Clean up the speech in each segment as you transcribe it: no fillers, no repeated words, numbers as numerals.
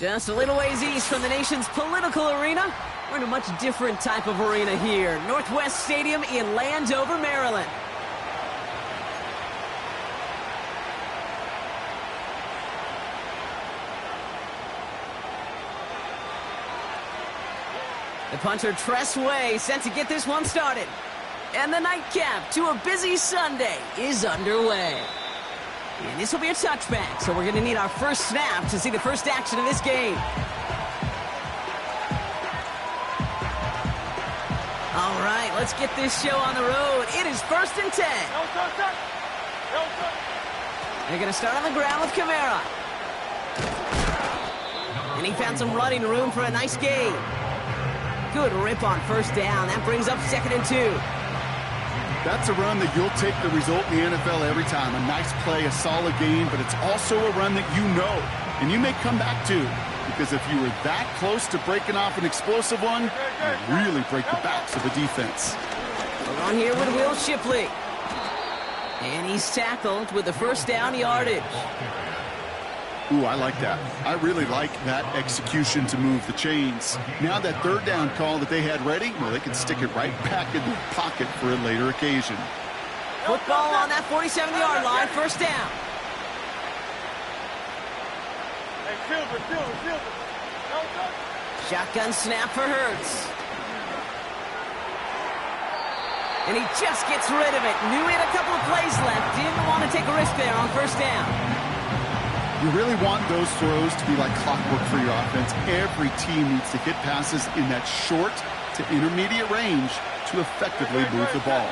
Just a little ways east from the nation's political arena, we're in a much different type of arena here. Northwest Stadium in Landover, Maryland. The punter Tress Way set to get this one started. And the nightcap to a busy Sunday is underway. And this will be a touchback, so we're going to need our first snap to see the first action of this game. All right, let's get this show on the road. It is 1st and 10. They're going to start on the ground with Kamara. And he found some running room for a nice gain. Good rip on first down. That brings up 2nd and 2. That's a run that you'll take the result in the NFL every time. A nice play, a solid gain, but it's also a run that you know, and you may come back to, because if you were that close to breaking off an explosive one, you really break the backs of the defense. We're on here with Will Shipley. And he's tackled with the first down yardage. Ooh, I like that. I really like that execution to move the chains. Now that 3rd down call that they had ready, well, they can stick it right back in the pocket for a later occasion. Football on that 47-yard line, first down. Shotgun snap for Hurts. And he just gets rid of it. Knew he had a couple of plays left. Didn't want to take a risk there on first down. You really want those throws to be like clockwork for your offense. Every team needs to hit passes in that short to intermediate range to effectively move the ball.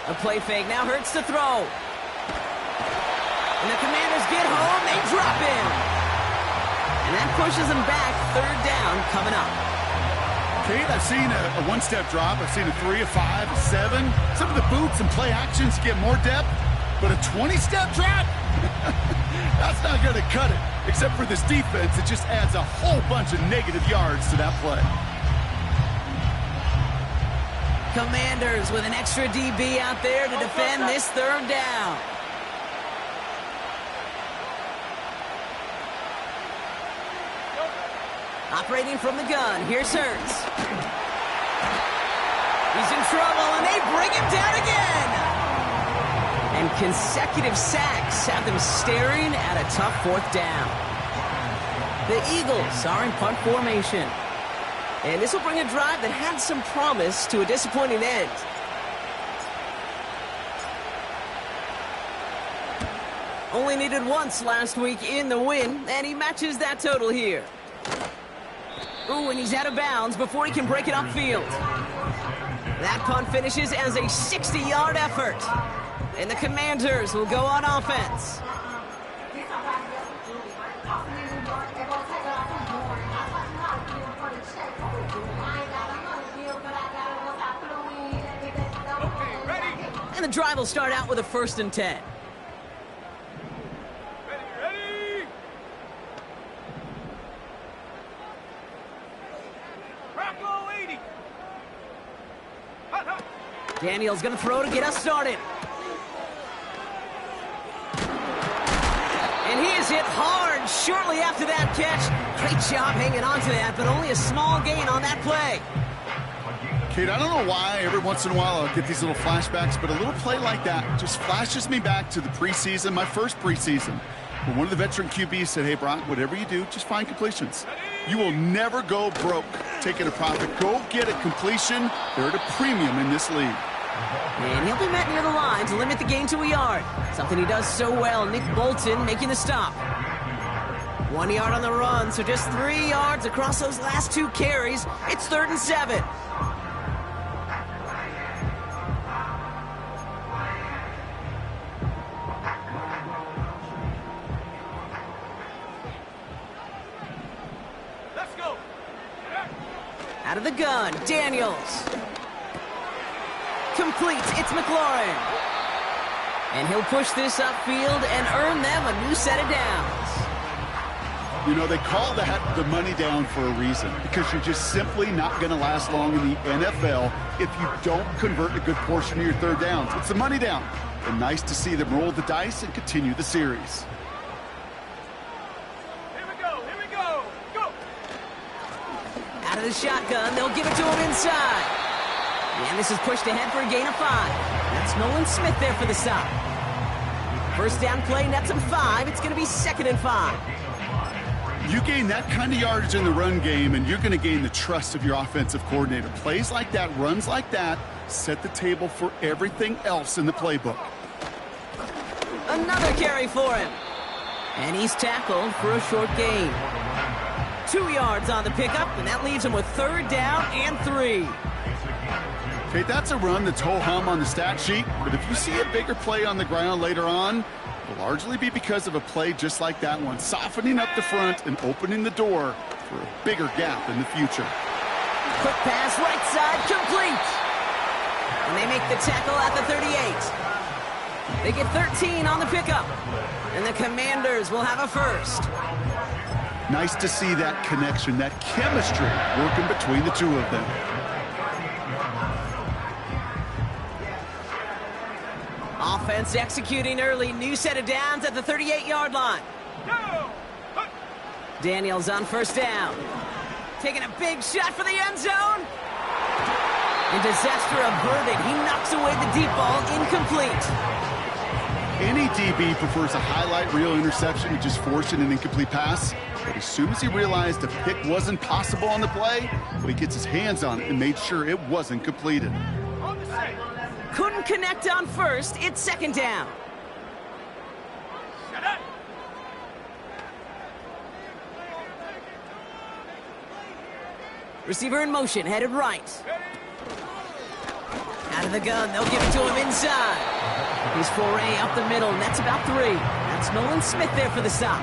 A play fake, now Hurts to throw. And the Commanders get home, they drop him. And that pushes them back, 3rd down coming up. Kate, I've seen a one-step drop. I've seen a 3, a 5, a 7. Some of the boots and play actions get more depth, but a 20-step drop? That's not going to cut it. Except for this defense, it just adds a whole bunch of negative yards to that play. Commanders with an extra DB out there to defend this 3rd down. Operating from the gun, here's Hurts. He's in trouble, and they bring him down again. And consecutive sacks have them staring at a tough 4th down. The Eagles are in punt formation. And this will bring a drive that had some promise to a disappointing end. Only needed once last week in the win, and he matches that total here. Ooh, and he's out of bounds before he can break it upfield. That punt finishes as a 60-yard effort. And the Commanders will go on offense. And the drive will start out with a 1st and 10. Daniel's going to throw to get us started. And he is hit hard shortly after that catch. Great job hanging on to that, but only a small gain on that play. Kate, I don't know why every once in a while I'll get these little flashbacks, but a little play like that just flashes me back to the preseason, my first preseason, when one of the veteran QBs said, hey, Brock, whatever you do, just find completions. You will never go broke taking a profit. Go get a completion. They're at a premium in this league. And he'll be met near the line to limit the gain to a yard. Something he does so well. Nick Bolton making the stop. 1 yard on the run, so just 3 yards across those last 2 carries. It's 3rd and 7. Let's go. Out of the gun, Daniels. Complete, it's McLaurin. And he'll push this upfield and earn them a new set of downs. You know, they call that the money down for a reason, because you're just simply not going to last long in the NFL if you don't convert a good portion of your third downs. It's the money down. And nice to see them roll the dice and continue the series. Go! Out of the shotgun, they'll give it to him inside. And this is pushed ahead for a gain of 5. That's Nolan Smith there for the stop. First down play, nets him 5. It's going to be 2nd and 5. You gain that kind of yardage in the run game, and you're going to gain the trust of your offensive coordinator. Plays like that, runs like that, set the table for everything else in the playbook. Another carry for him. And he's tackled for a short gain. 2 yards on the pickup, and that leaves him with 3rd down and 3. Okay, that's a run that's ho-hum on the stat sheet, but if you see a bigger play on the ground later on, it'll largely be because of a play just like that one, softening up the front and opening the door for a bigger gap in the future. Quick pass, right side, complete. And they make the tackle at the 38. They get 13 on the pickup, and the Commanders will have a first. Nice to see that connection, that chemistry working between the two of them. Offense executing early. New set of downs at the 38-yard line. Daniels on first down. Taking a big shot for the end zone. And disaster averted. He knocks away the deep ball, incomplete. Any DB prefers a highlight reel interception to just forcing an incomplete pass. But as soon as he realized a pick wasn't possible on the play, well, he gets his hands on it and made sure it wasn't completed. Couldn't connect on first. It's 2nd down. Receiver in motion, headed right. Out of the gun, they'll give it to him inside. His foray up the middle, and that's about 3. That's Nolan Smith there for the stop.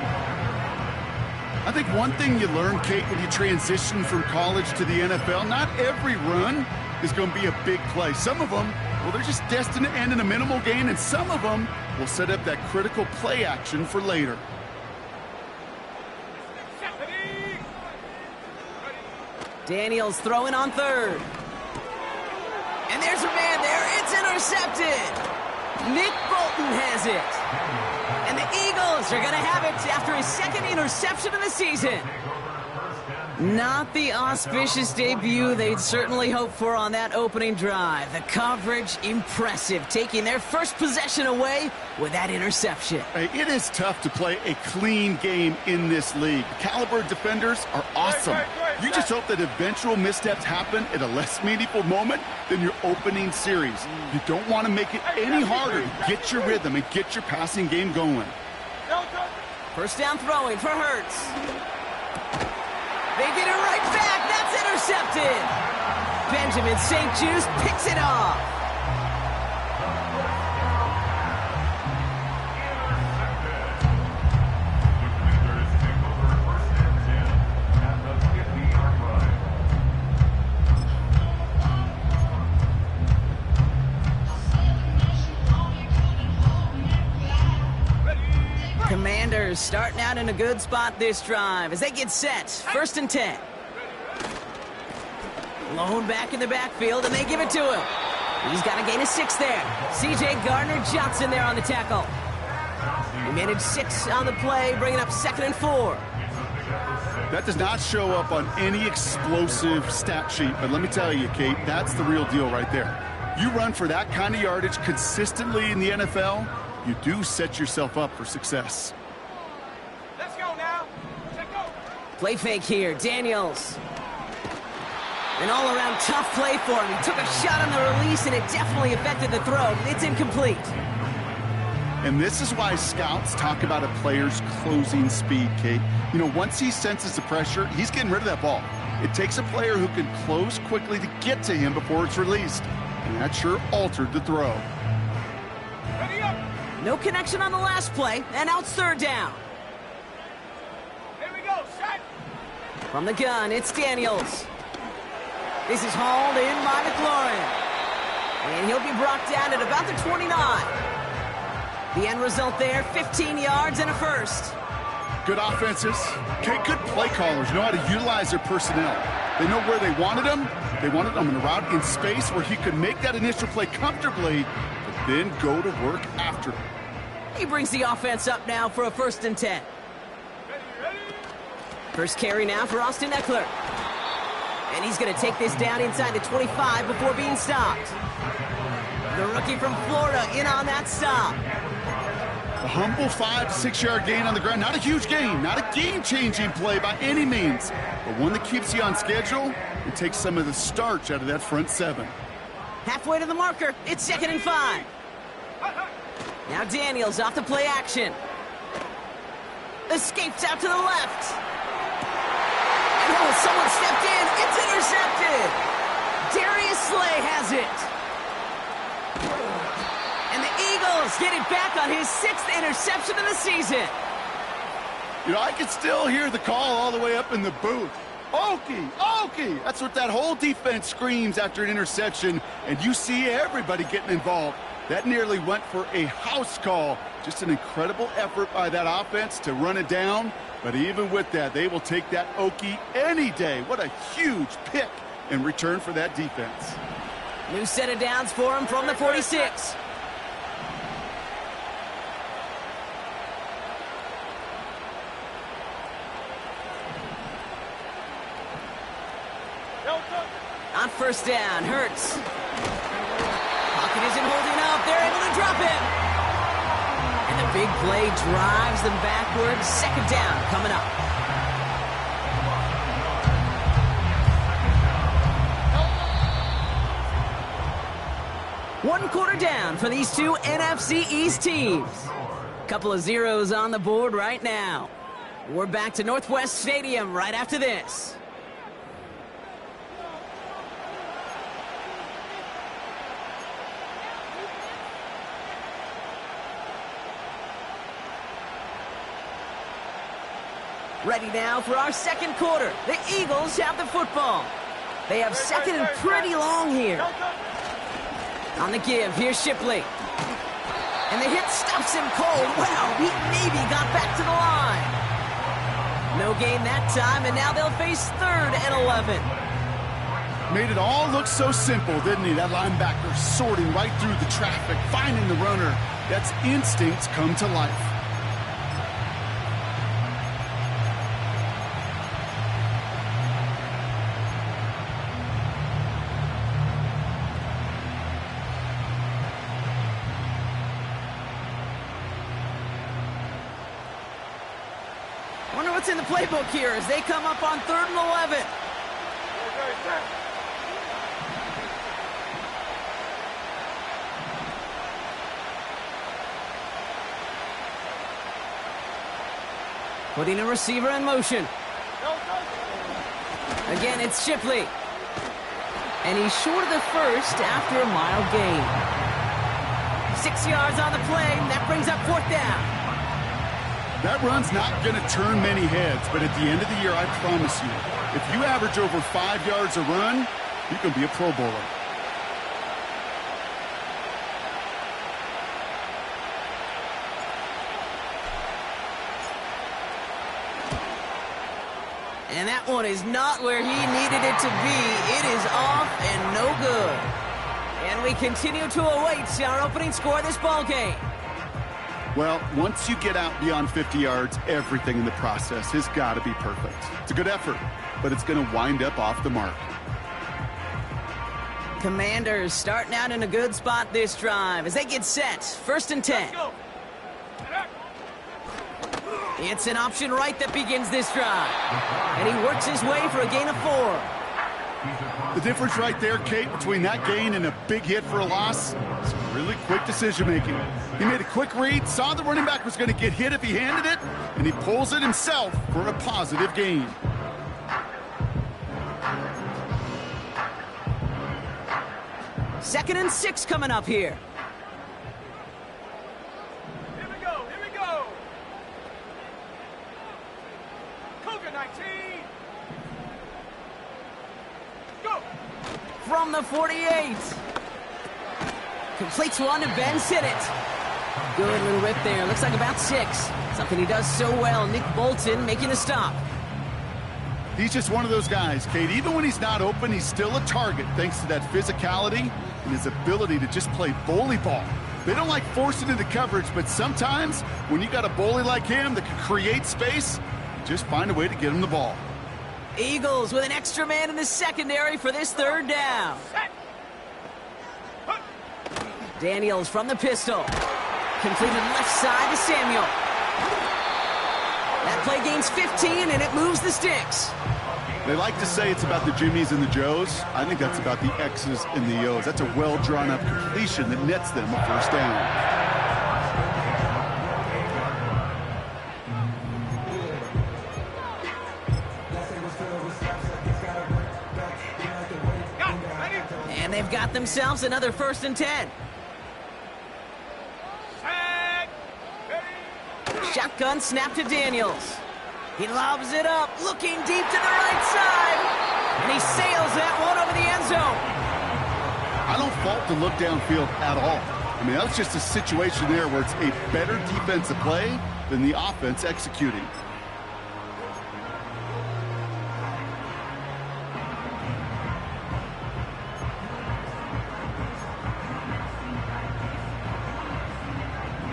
I think one thing you learn, Kate, when you transition from college to the NFL, not every run is going to be a big play. Some of them, well, they're just destined to end in a minimal gain, and some of them will set up that critical play action for later. Daniels throwing on 3rd. And there's a man there. It's intercepted. Nick Bolton has it. And the Eagles are going to have it after his 2nd interception of the season. Not the auspicious debut they'd certainly hoped for on that opening drive. The coverage, impressive, taking their first possession away with that interception. Hey, it is tough to play a clean game in this league. The caliber of defenders are awesome. You just hope that eventual missteps happen at a less meaningful moment than your opening series. You don't want to make it any harder to get your rhythm and get your passing game going. First down throwing for Hurts. They get it right back. That's intercepted. Benjamin St-Juste picks it off. Commanders starting out in a good spot this drive as they get set. 1st and 10. Lone back in the backfield, and they give it to him. He's got a gain of 6 there. C.J. Gardner-Johnson there on the tackle. He managed 6 on the play, bringing up 2nd and 4. That does not show up on any explosive stat sheet, but let me tell you, Kate, that's the real deal right there. You run for that kind of yardage consistently in the NFL, you do set yourself up for success. Let's go now. Let's go. Play fake here. Daniels. An all-around tough play for him. He took a shot on the release, and it definitely affected the throw. It's incomplete. And this is why scouts talk about a player's closing speed, Kate. You know, once he senses the pressure, he's getting rid of that ball. It takes a player who can close quickly to get to him before it's released. And that sure altered the throw. Ready up. No connection on the last play, and now it's 3rd down. Here we go. Shot. From the gun, it's Daniels. This is hauled in by McLaurin. And he'll be brought down at about the 29. The end result there, 15 yards and a first. Good offenses. Okay, good play callers know how to utilize their personnel. They know where they wanted him. They wanted him in a route in space where he could make that initial play comfortably, but then go to work after it. He brings the offense up now for a 1st and 10. First carry now for Austin Eckler. And he's going to take this down inside the 25 before being stopped. The rookie from Florida in on that stop. A humble 5 to 6 yard gain on the ground. Not a huge gain, not a game-changing play by any means, but one that keeps you on schedule and takes some of the starch out of that front 7. Halfway to the marker, it's 2nd and 5. Now Daniels off the play action. Escapes out to the left. And oh, someone stepped in. It's intercepted. Darius Slay has it. And the Eagles get it back on his 6th interception of the season. You know, I can still hear the call all the way up in the booth. Okie, Okie! That's what that whole defense screams after an interception, and you see everybody getting involved. That nearly went for a house call. Just an incredible effort by that offense to run it down. But even with that, they will take that Okie any day. What a huge pick in return for that defense. New set of downs for him from the 46. On 1st down, Hurts. Pocket isn't holding up. They're able to drop him. And the big play drives them backwards. 2nd down coming up. One quarter down for these two NFC East teams. Couple of zeros on the board right now. We're back to Northwest Stadium right after this. Ready now for our 2nd quarter. The Eagles have the football. They have 2nd and pretty long here. On the give, here's Shipley. And the hit stops him cold. Wow, he maybe got back to the line. No gain that time, and now they'll face 3rd and 11. Made it all look so simple, didn't he? That linebacker sorting right through the traffic, finding the runner. That's instincts come to life. Wonder what's in the playbook here as they come up on 3rd and 11. Putting a receiver in motion. Again, it's Shipley. And he's short of the 1st after a mild gain. 6 yards on the play, and that brings up 4th down. That run's not going to turn many heads, but at the end of the year, I promise you, if you average over 5 yards a run, you can be a Pro Bowler. And that one is not where he needed it to be. It is off and no good. And we continue to await our opening score of this ball game. Well, once you get out beyond 50 yards, everything in the process has got to be perfect. It's a good effort, but it's going to wind up off the mark. Commanders starting out in a good spot this drive as they get set. 1st and 10. It's an option right that begins this drive. And he works his way for a gain of 4. The difference right there, Kate, between that gain and a big hit for a loss is really quick decision-making. He made a quick read, saw the running back was going to get hit if he handed it, and he pulls it himself for a positive gain. Second and 6 coming up here. Here we go, here we go. Cougar 19. Go. From the 48. Completes one to Ben Sinnott. Good little rip there. Looks like about 6. Something he does so well. Nick Bolton making the stop. He's just one of those guys, Kate. Even when he's not open, he's still a target thanks to that physicality and his ability to just play bully ball. They don't like forcing into coverage, but sometimes when you got a bully like him that can create space, just find a way to get him the ball. Eagles with an extra man in the secondary for this 3rd down. Daniels from the pistol. Completed left side to Samuel. That play gains 15, and it moves the sticks. They like to say it's about the Jimmies and the Joes. I think that's about the X's and the O's. That's a well-drawn-up completion that nets them a 1st down. And they've got themselves another 1st and 10. Shotgun snap to Daniels. He lobs it up, looking deep to the right side. And he sails that one over the end zone. I don't fault the look downfield at all. I mean, that was just a situation there where it's a better defensive play than the offense executing.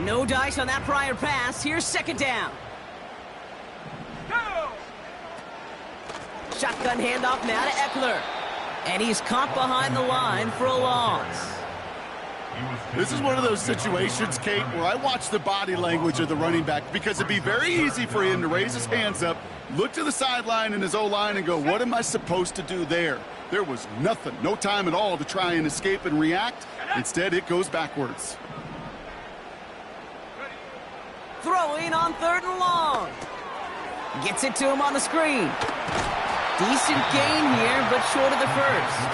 No dice on that prior pass. Here's 2nd down. Go! Shotgun handoff now to Eckler. And he's caught behind the line for a loss. This is one of those situations, Kate, where I watch the body language of the running back because it'd be very easy for him to raise his hands up, look to the sideline in his O-line and go, what am I supposed to do there? There was nothing, no time at all to try and escape and react. Instead, it goes backwards. Throwing on 3rd and long. Gets it to him on the screen. Decent gain here, but short of the 1st.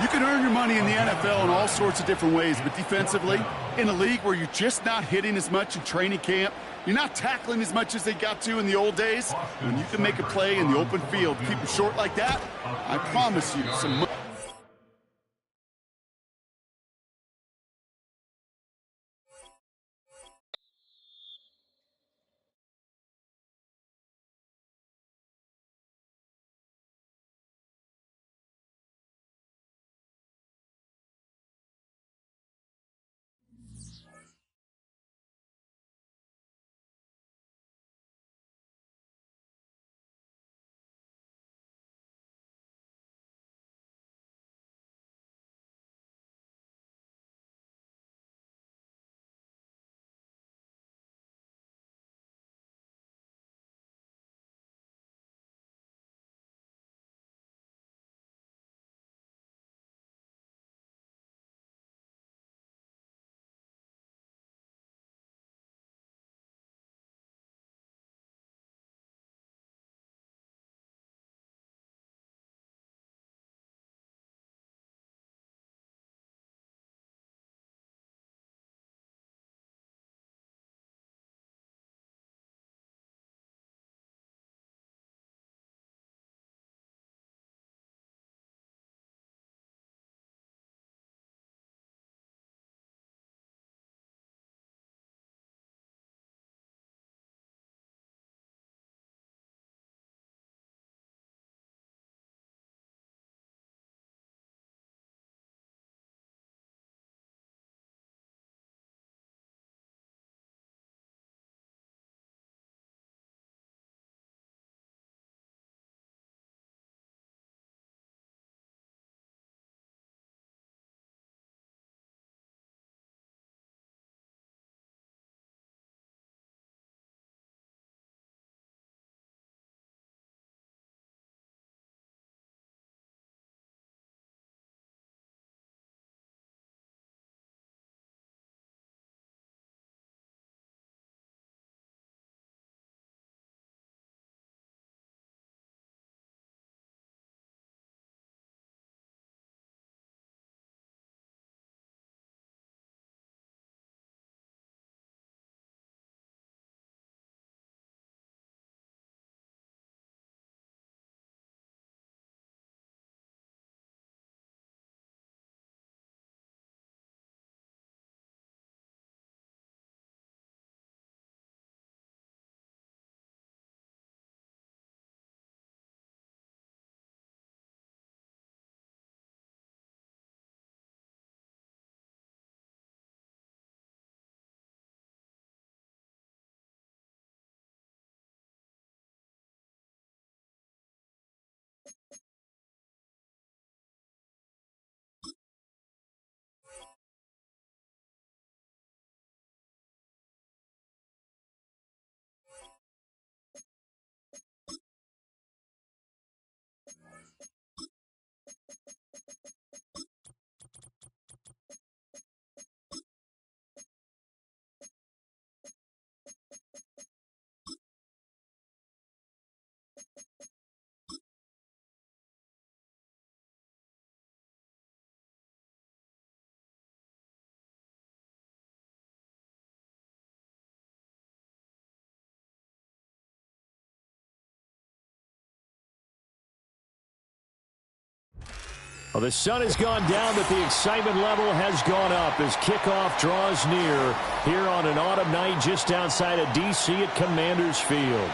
You can earn your money in the NFL in all sorts of different ways, but defensively, in a league where you're just not hitting as much in training camp, you're not tackling as much as they got to in the old days, when you can make a play in the open field, keep it short like that, I promise you some Well, the sun has gone down, but the excitement level has gone up as kickoff draws near here on an autumn night just outside of D.C. at Commanders Field.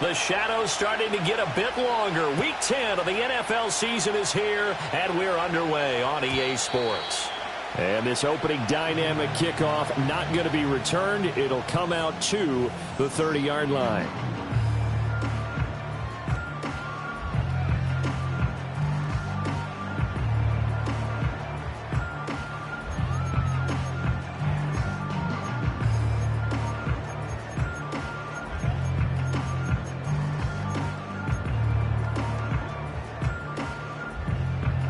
The shadows starting to get a bit longer. Week 10 of the NFL season is here, and we're underway on EA Sports. And this opening dynamic kickoff not going to be returned. It'll come out to the 30-yard line.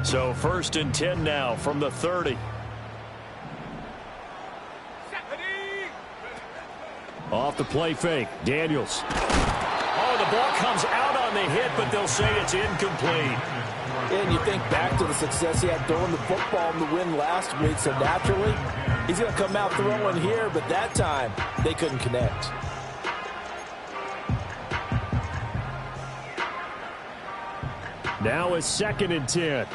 So 1st and 10 now from the 30. Off the play fake. Daniels. Oh, the ball comes out on the hit, but they'll say it's incomplete. And you think back to the success he had throwing the football in the win last week, so naturally, he's going to come out throwing here, but that time, they couldn't connect. Now it's 2nd and 10.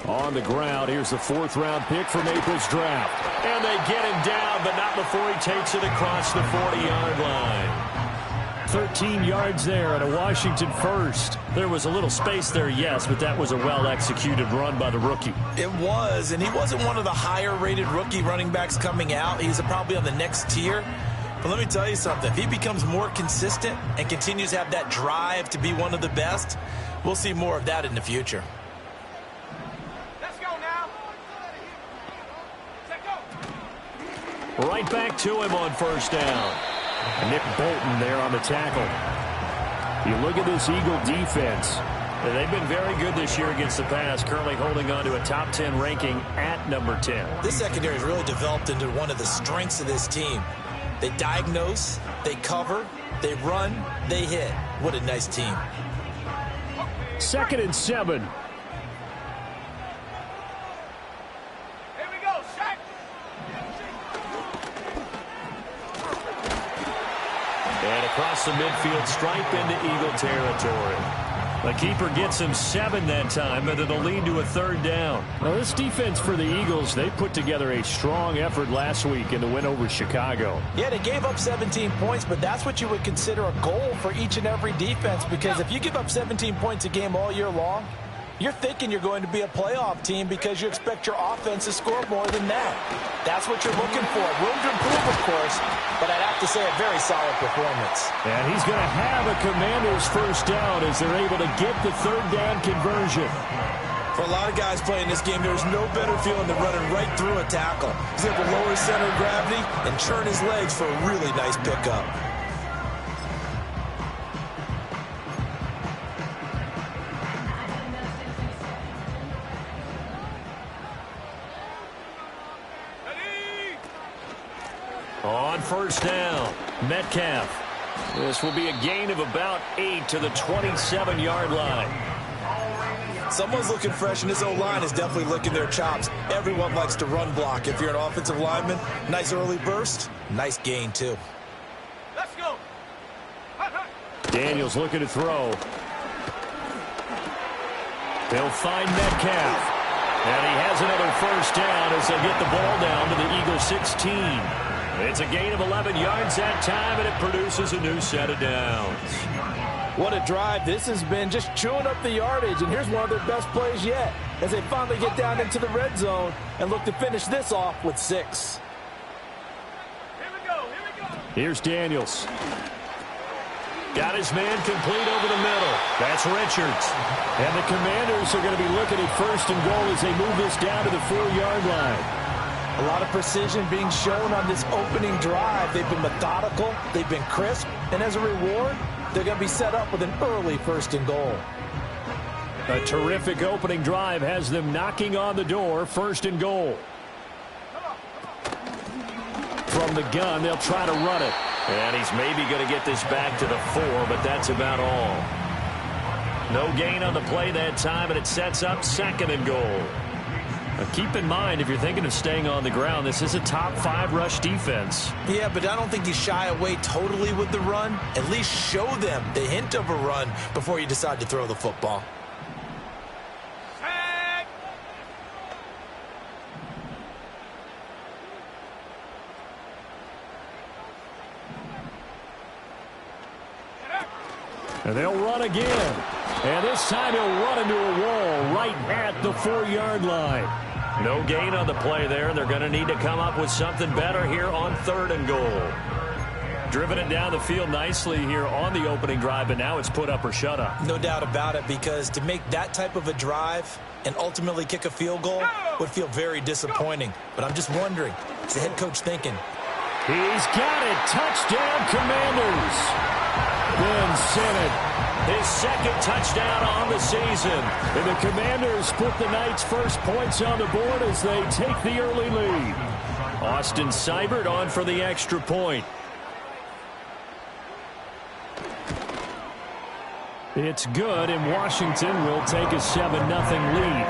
On the ground, here's the 4th-round pick from April's draft. And they get him down, but not before he takes it across the 40-yard line. 13 yards there and a Washington first. There was a little space there, yes, but that was a well-executed run by the rookie. It was, and he wasn't one of the higher-rated rookie running backs coming out. He's probably on the next tier. But let me tell you something. If he becomes more consistent and continues to have that drive to be one of the best, we'll see more of that in the future. Right back to him on 1st down. Nick Bolton there on the tackle. You look at this Eagle defense. They've been very good this year against the pass, currently holding on to a top 10 ranking at number 10. This secondary has really developed into one of the strengths of this team. They diagnose, they cover, they run, they hit. What a nice team. 2nd and 7. And across the midfield stripe into Eagle territory. The keeper gets him 7 that time, but it'll lead to a 3rd down. Now, this defense for the Eagles, they put together a strong effort last week in the win over Chicago. Yeah, they gave up 17 points, but that's what you would consider a goal for each and every defense, because if you give up 17 points a game all year long, you're thinking you're going to be a playoff team because you expect your offense to score more than that. That's what you're looking for. Room to improve, of course, but I'd have to say a very solid performance. And he's going to have a Commanders 1st down as they're able to get the 3rd down conversion. For a lot of guys playing this game, there's no better feeling than running right through a tackle. He's able to lower his center of gravity and turn his legs for a really nice pickup. On 1st down, Metcalf. This will be a gain of about 8 to the 27-yard line. Someone's looking fresh, and this O-line is definitely licking their chops. Everyone likes to run block. If you're an offensive lineman, nice early burst, nice gain, too. Let's go. Daniels looking to throw. They'll find Metcalf. And he has another 1st down as they get the ball down to the Eagles 16. It's a gain of 11 yards that time, and it produces a new set of downs. What a drive. This has been just chewing up the yardage, and here's one of their best plays yet as they finally get down into the red zone and look to finish this off with 6. Here we go. Here we go. Here's Daniels. Got his man complete over the middle. That's Richards. And the Commanders are going to be looking at 1st and goal as they move this down to the 4-yard line. A lot of precision being shown on this opening drive. They've been methodical, they've been crisp, and as a reward, they're going to be set up with an early 1st and goal. A terrific opening drive has them knocking on the door, 1st and goal. From the gun, they'll try to run it. And he's maybe going to get this back to the 4, but that's about all. No gain on the play that time, and it sets up 2nd and goal. Now keep in mind, if you're thinking of staying on the ground, this is a top 5 rush defense. Yeah, but I don't think you shy away totally with the run. At least show them the hint of a run before you decide to throw the football. Set. And they'll run again. And this time he'll run into a wall right at the 4-yard line. No gain on the play there, and they're going to need to come up with something better here on 3rd and goal. Driven it down the field nicely here on the opening drive, but now it's put up or shut up. No doubt about it, because to make that type of a drive and ultimately kick a field goal would feel very disappointing. But I'm just wondering, is the head coach thinking? He's got it. Touchdown, Commanders. Ben Sinnott, his 2nd touchdown on the season. And the Commanders put the Knights' first points on the board as they take the early lead. Austin Seibert on for the extra point. It's good, and Washington will take a 7-0 lead.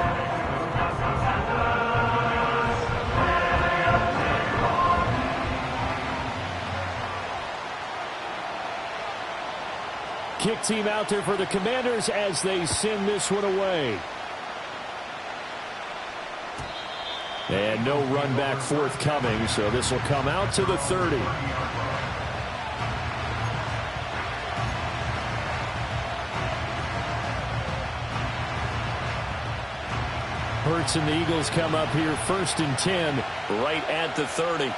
Kick team out there for the Commanders as they send this one away. And no run back forthcoming, so this will come out to the 30. Hurts and the Eagles come up here 1st and 10 right at the 30.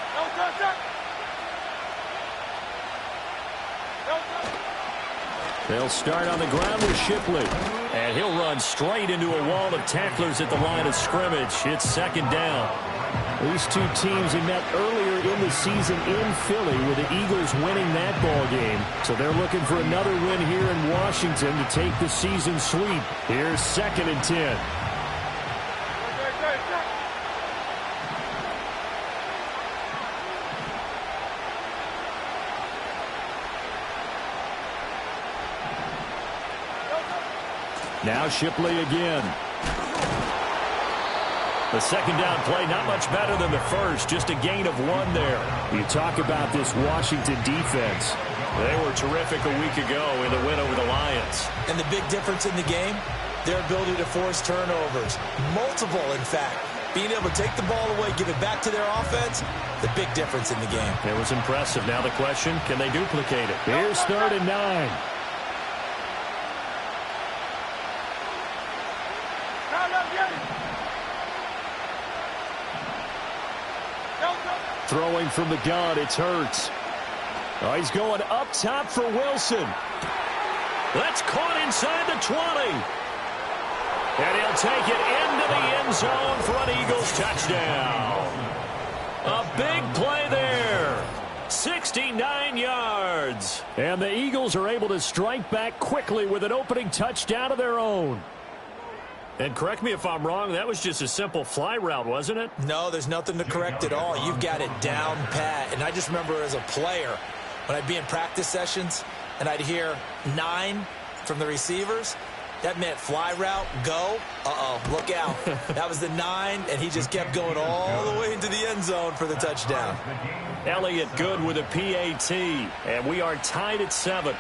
They'll start on the ground with Shipley. And he'll run straight into a wall of tacklers at the line of scrimmage. It's 2nd down. These two teams had met earlier in the season in Philly with the Eagles winning that ball game. So they're looking for another win here in Washington to take the season sweep. Here's 2nd and 10. Now Shipley again. The 2nd down play, not much better than the first, just a gain of 1 there. You talk about this Washington defense. They were terrific a week ago in the win over the Lions. And the big difference in the game, their ability to force turnovers. Multiple, in fact. Being able to take the ball away, give it back to their offense, the big difference in the game. It was impressive. Now the question, can they duplicate it? Here's 3rd and 9. Throwing from the gun, it's Hurts. Oh, he's going up top for Wilson. That's caught inside the 20. And he'll take it into the end zone for an Eagles touchdown. A big play there. 69 yards. And the Eagles are able to strike back quickly with an opening touchdown of their own. And correct me if I'm wrong, that was just a simple fly route, wasn't it? No, there's nothing to correct at all. You've got it down pat. And I just remember as a player, when I'd be in practice sessions and I'd hear 9 from the receivers, that meant fly route, go. Uh-oh, look out. That was the 9, and he just kept going all the way into the end zone for the touchdown. Elliott good with a PAT, and we are tied at 7.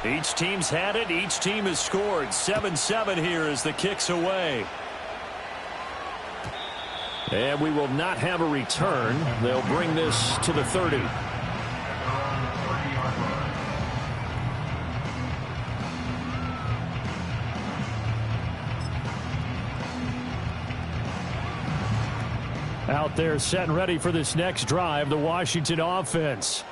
Each team's had it. Each team has scored. 7-7 here as the kick's away. And we will not have a return. They'll bring this to the 30. Out there set and ready for this next drive, the Washington offense.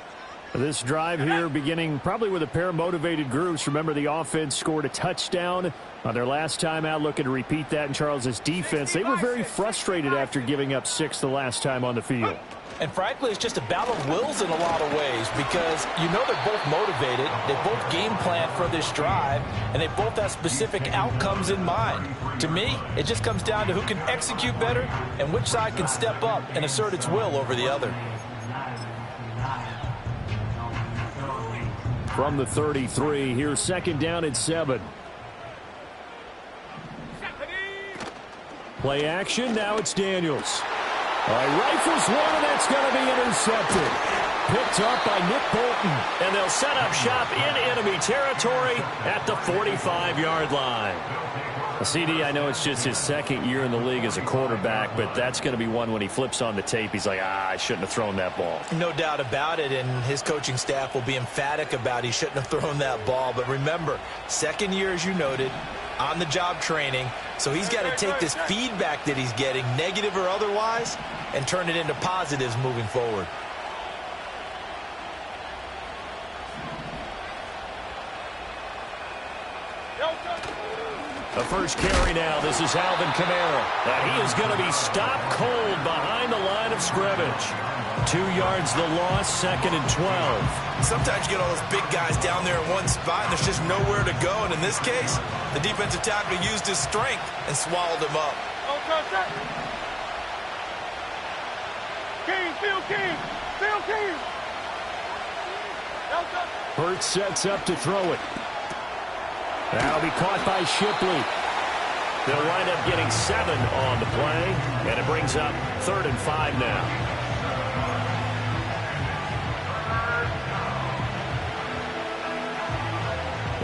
This drive here beginning probably with a pair of motivated groups. Remember, the offense scored a touchdown on their last time out, looking to repeat that in Charles's defense. They were very frustrated after giving up 6 the last time on the field. And frankly, it's just a battle of wills in a lot of ways because you know they're both motivated. They both game plan for this drive, and they both have specific outcomes in mind. To me, it just comes down to who can execute better and which side can step up and assert its will over the other. From the 33, here's 2nd down and 7. Play action, now it's Daniels. Rifles one, and that's going to be intercepted. Picked up by Nick Bolton. And they'll set up shop in enemy territory at the 45-yard line. CD, I know it's just his 2nd year in the league as a quarterback, but that's going to be one when he flips on the tape. He's like, I shouldn't have thrown that ball. No doubt about it, and his coaching staff will be emphatic about he shouldn't have thrown that ball. But remember, 2nd year, as you noted, on-the-job training, so he's got to take this feedback that he's getting, negative or otherwise, and turn it into positives moving forward. The first carry now. This is Alvin Kamara. And he is going to be stopped cold behind the line of scrimmage. 2 yards the loss, 2nd and 12. Sometimes you get all those big guys down there in one spot, and there's just nowhere to go. And in this case, the defensive tackle used his strength and swallowed him up. King. Hurts sets up to throw it. That'll be caught by Shipley. They'll wind up getting 7 on the play, and it brings up 3rd and 5 now.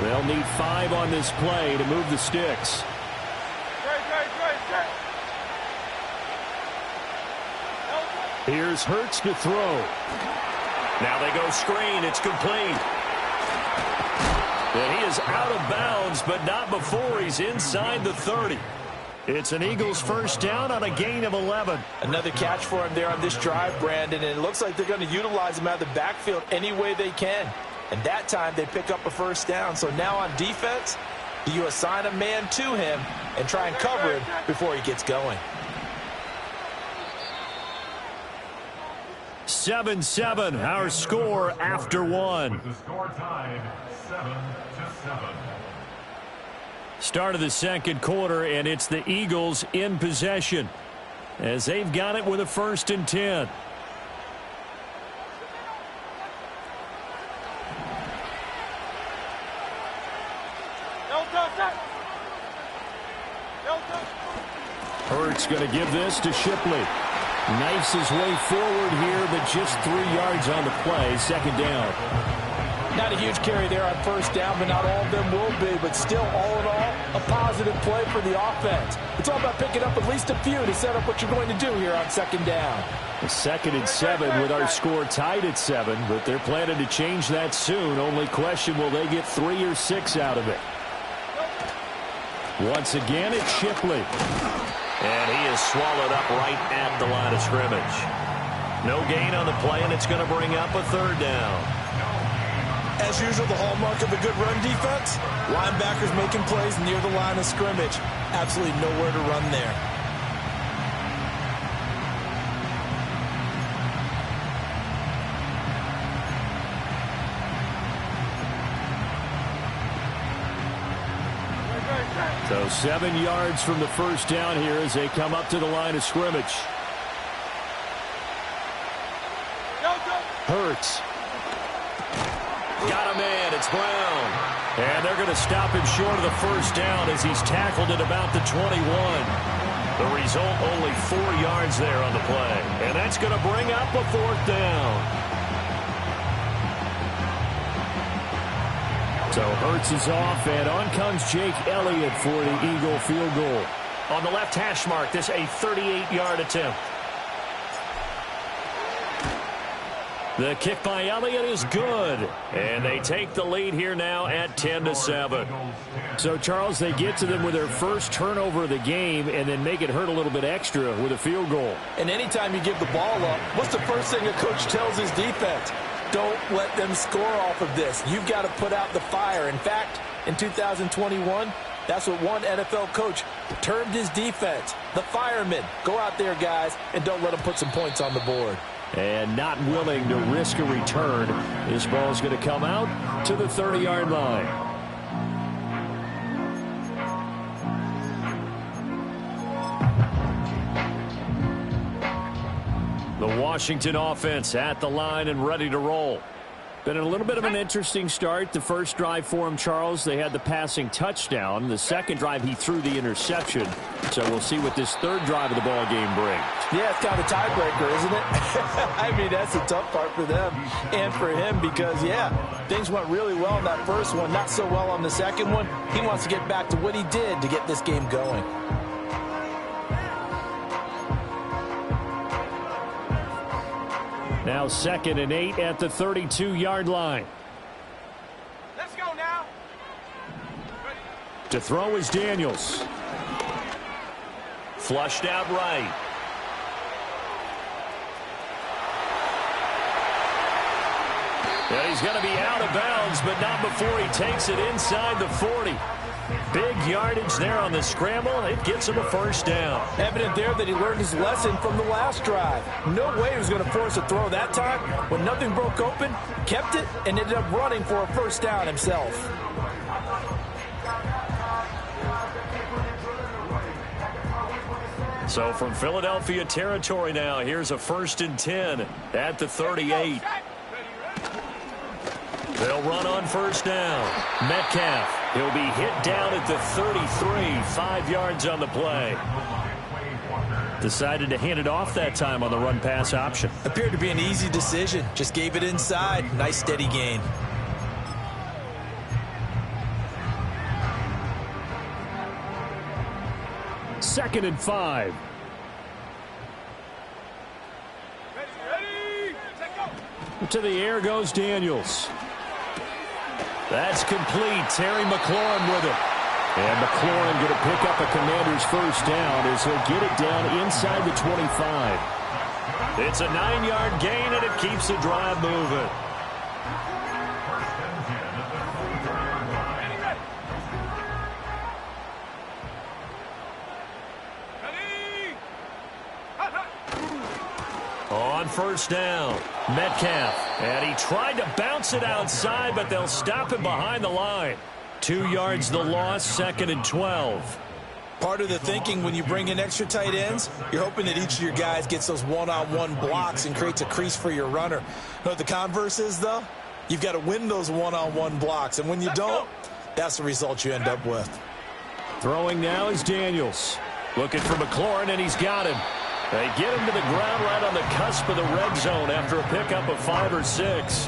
They'll need 5 on this play to move the sticks. Here's Hurts to throw. Now they go screen. It's complete. And he is out of bounds, but not before he's inside the 30. It's an Eagles first down on a gain of 11. Another catch for him there on this drive, Brandon, and it looks like they're going to utilize him out of the backfield any way they can. And that time they pick up a first down. So now on defense, do you assign a man to him and try and cover him before he gets going? 7-7, our score after 1. The score tied 7-7. Start of the 2nd quarter, and it's the Eagles in possession as they've got it with a 1st and 10. Hurts going to give this to Shipley. Knifes his way forward here, but just 3 yards on the play. 2nd down. Not a huge carry there on first down, but not all of them will be. But still, all in all, a positive play for the offense. It's all about picking up at least a few to set up what you're going to do here on 2nd down. 2nd and 7 with our score tied at 7, but they're planning to change that soon. Only question, will they get 3 or 6 out of it? Once again, it's Shipley. And he is swallowed up right at the line of scrimmage. No gain on the play, and it's going to bring up a 3rd down. As usual, the hallmark of a good run defense, linebackers making plays near the line of scrimmage. Absolutely nowhere to run there. So 7 yards from the first down here as they come up to the line of scrimmage. Hurts. Got a man. It's Brown. And they're going to stop him short of the first down as he's tackled at about the 21. The result, only 4 yards there on the play. And that's going to bring up a 4th down. So Hurts is off, and on comes Jake Elliott for the Eagle field goal. On the left hash mark, this a 38-yard attempt. The kick by Elliott is good, and they take the lead here now at 10-7. So, Charles, they get to them with their first turnover of the game and then make it hurt a little bit extra with a field goal. And anytime you give the ball up, what's the first thing a coach tells his defense? Don't let them score off of this. You've got to put out the fire. In fact, in 2021, that's what one NFL coach termed his defense. The firemen. Go out there, guys, and don't let them put some points on the board. And not willing to risk a return. This ball's going to come out to the 30-yard line. The Washington offense at the line and ready to roll. Been a little bit of an interesting start. The first drive for him, Charles, they had the passing touchdown. The second drive, he threw the interception. So we'll see what this third drive of the ball game brings. Yeah, it's kind of a tiebreaker, isn't it? I mean, that's the tough part for them and for him because, yeah, things went really well in that first one, not so well on the second one. He wants to get back to what he did to get this game going. Now 2nd and 8 at the 32-yard line. Let's go now. To throw is Daniels. Flushed out right. And he's going to be out of bounds, but not before he takes it inside the 40. Big yardage there on the scramble. It gets him a first down. Evident there that he learned his lesson from the last drive. No way he was going to force a throw that time. When nothing broke open, kept it, and ended up running for a first down himself. So from Philadelphia territory now, here's a 1st and 10 at the 38. They'll run on first down. Metcalf. He'll be hit down at the 33, 5 yards on the play. Decided to hand it off that time on the run-pass option. Appeared to be an easy decision. Just gave it inside. Nice steady gain. Second and 5. Ready. Let's go. To the air goes Daniels. That's complete. Terry McLaurin with it. And McLaurin going to pick up a Commander's first down as he'll get it down inside the 25. It's a 9-yard gain, and it keeps the drive moving. On first down, Metcalf, and he tried to bounce it outside, but they'll stop him behind the line. 2 yards the loss, 2nd and 12. Part of the thinking when you bring in extra tight ends, you're hoping that each of your guys gets those one-on-one blocks and creates a crease for your runner. You know what the converse is, though? You've got to win those one-on-one blocks, and when you don't, that's the result you end up with. Throwing now is Daniels. Looking for McLaurin, and he's got him. They get him to the ground right on the cusp of the red zone after a pickup of 5 or 6.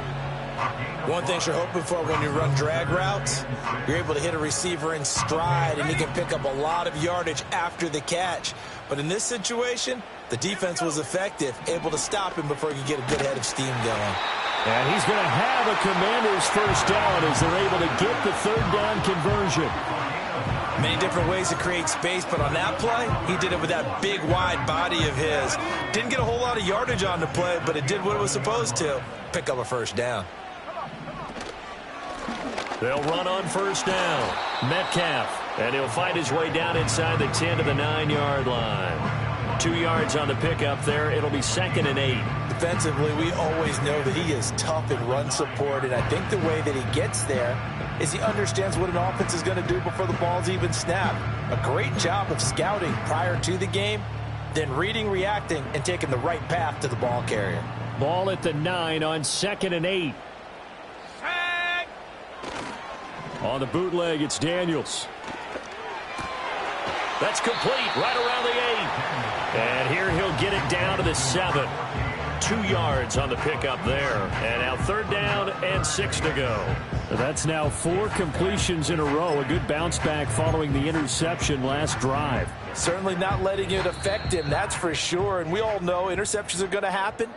One thing you're hoping for when you run drag routes, you're able to hit a receiver in stride, and he can pick up a lot of yardage after the catch. But in this situation, the defense was effective, able to stop him before he could get a good head of steam going. And he's going to have a Commander's first down as they're able to get the third down conversion. Many different ways to create space, but on that play, he did it with that big, wide body of his. Didn't get a whole lot of yardage on the play, but it did what it was supposed to. Pick up a first down. They'll run on first down. Metcalf, and he'll fight his way down inside the 10 to the 9-yard line. 2 yards on the pickup there. It'll be 2nd and 8. Defensively, we always know that he is tough in run support, and I think the way that he gets there is he understands what an offense is going to do before the ball's even snapped. A great job of scouting prior to the game, then reading, reacting, and taking the right path to the ball carrier. Ball at the 9 on 2nd and 8. On the bootleg, it's Daniels. That's complete right around the 8. And here he'll get it down to the 7. 2 yards on the pickup there. And now 3rd down and 6 to go. That's now 4 completions in a row. A good bounce back following the interception last drive. Certainly not letting it affect him, that's for sure. And we all know interceptions are going to happen.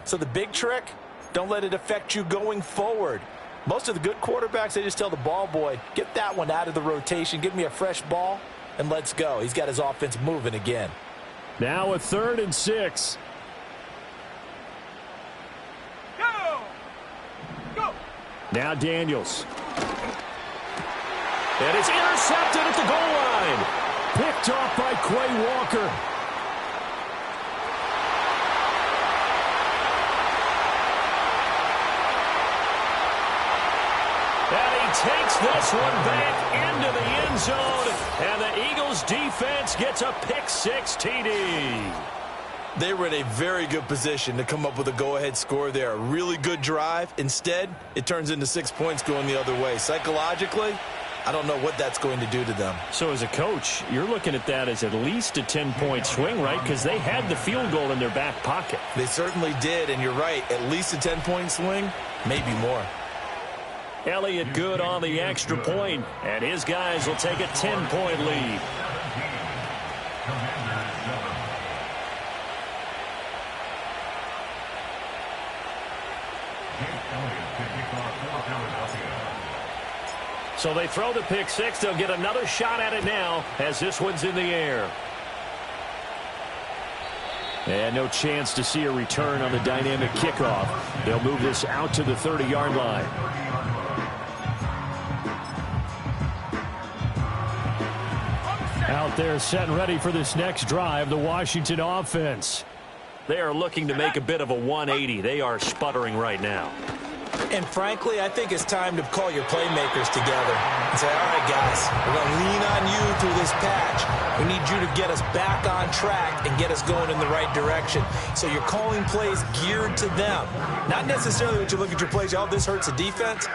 So the big trick, don't let it affect you going forward. Most of the good quarterbacks, they just tell the ball boy, get that one out of the rotation, give me a fresh ball, and let's go. He's got his offense moving again. Now a 3rd and 6. Go! Now Daniels. And it's intercepted at the goal line. Picked off by Quay Walker. And he takes this one back into the end zone. And the Eagles defense gets a pick-six TD. They were in a very good position to come up with a go-ahead score there. A really good drive. Instead, it turns into 6 points going the other way. Psychologically, I don't know what that's going to do to them. So as a coach, you're looking at that as at least a 10-point swing, right? Because they had the field goal in their back pocket. They certainly did, and you're right. At least a 10-point swing, maybe more. Elliott good on the extra point, and his guys will take a 10-point lead. So they throw the pick six. They'll get another shot at it now as this one's in the air. And no chance to see a return on the dynamic kickoff. They'll move this out to the 30-yard line. Out there set and ready for this next drive, the Washington offense. They are looking to make a bit of a 180. They are sputtering right now. And frankly, I think it's time to call your playmakers together and say, all right, guys, we're going to lean on you through this patch. We need you to get us back on track and get us going in the right direction. So you're calling plays geared to them. Not necessarily that you look at your plays, oh, this hurts the defense.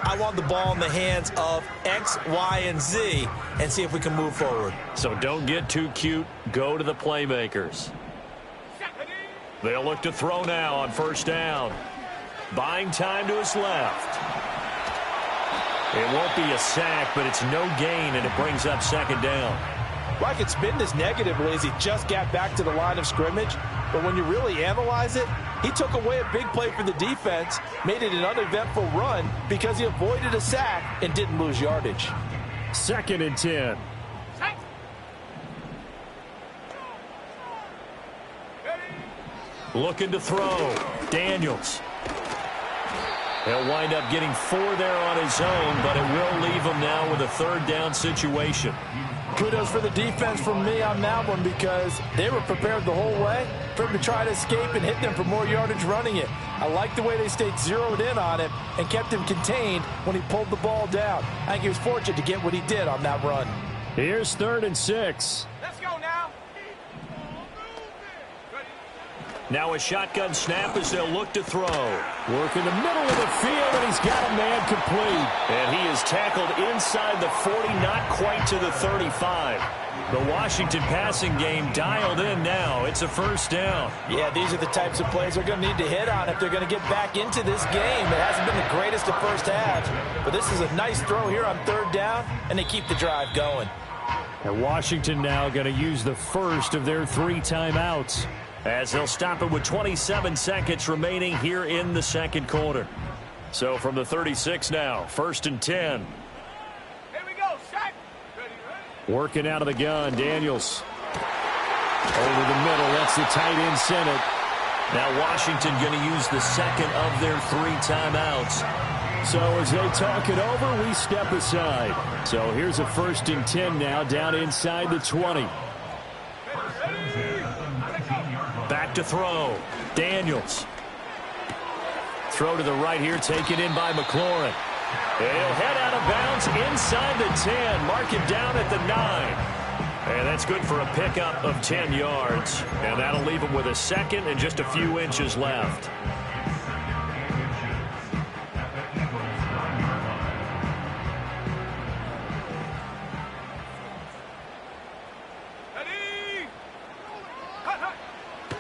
I want the ball in the hands of X, Y, and Z and see if we can move forward. So don't get too cute. Go to the playmakers. They'll look to throw now on first down. Buying time to his left. It won't be a sack, but it's no gain, and it brings up second down. Well, I could spin this negatively as he just got back to the line of scrimmage, but when you really analyze it, he took away a big play for the defense, made it an uneventful run because he avoided a sack and didn't lose yardage. 2nd and 10. Looking to throw. Daniels. He'll wind up getting 4 there on his own, but it will leave him now with a 3rd down situation. Kudos for the defense from me on that one because they were prepared the whole way for him to try to escape and hit them for more yardage running it. I like the way they stayed zeroed in on him and kept him contained when he pulled the ball down. I think he was fortunate to get what he did on that run. Here's 3rd and 6. Let's go now. Now a shotgun snap as they'll look to throw. Work in the middle of the field, and he's got a man complete. And he is tackled inside the 40, not quite to the 35. The Washington passing game dialed in now. It's a 1st down. Yeah, these are the types of plays they're going to need to hit on if they're going to get back into this game. It hasn't been the greatest of first halves, but this is a nice throw here on 3rd down, and they keep the drive going. And Washington now going to use the first of their 3 timeouts, as they'll stop it with 27 seconds remaining here in the 2nd quarter. So from the 36 now, 1st and 10. Here we go, set. Working out of the gun, Daniels. Over the middle, that's the tight end Senate. Now Washington going to use the 2nd of their 3 timeouts. So as they talk it over, we step aside. So here's a 1st and 10 now, down inside the 20. Back to throw. Daniels. Throw to the right here, taken in by McLaurin. He'll head out of bounds inside the 10. Mark him down at the 9. And that's good for a pickup of 10 yards. And that'll leave him with a 2nd and just a few inches left.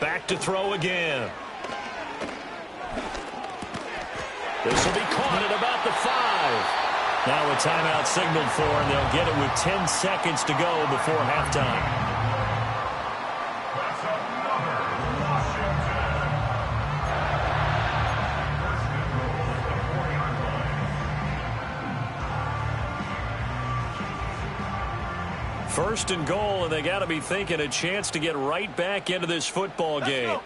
Back to throw again. This will be caught at about the 5. Now a timeout signaled for, and they'll get it with 10 seconds to go before halftime. First and goal, and they got to be thinking a chance to get right back into this football game.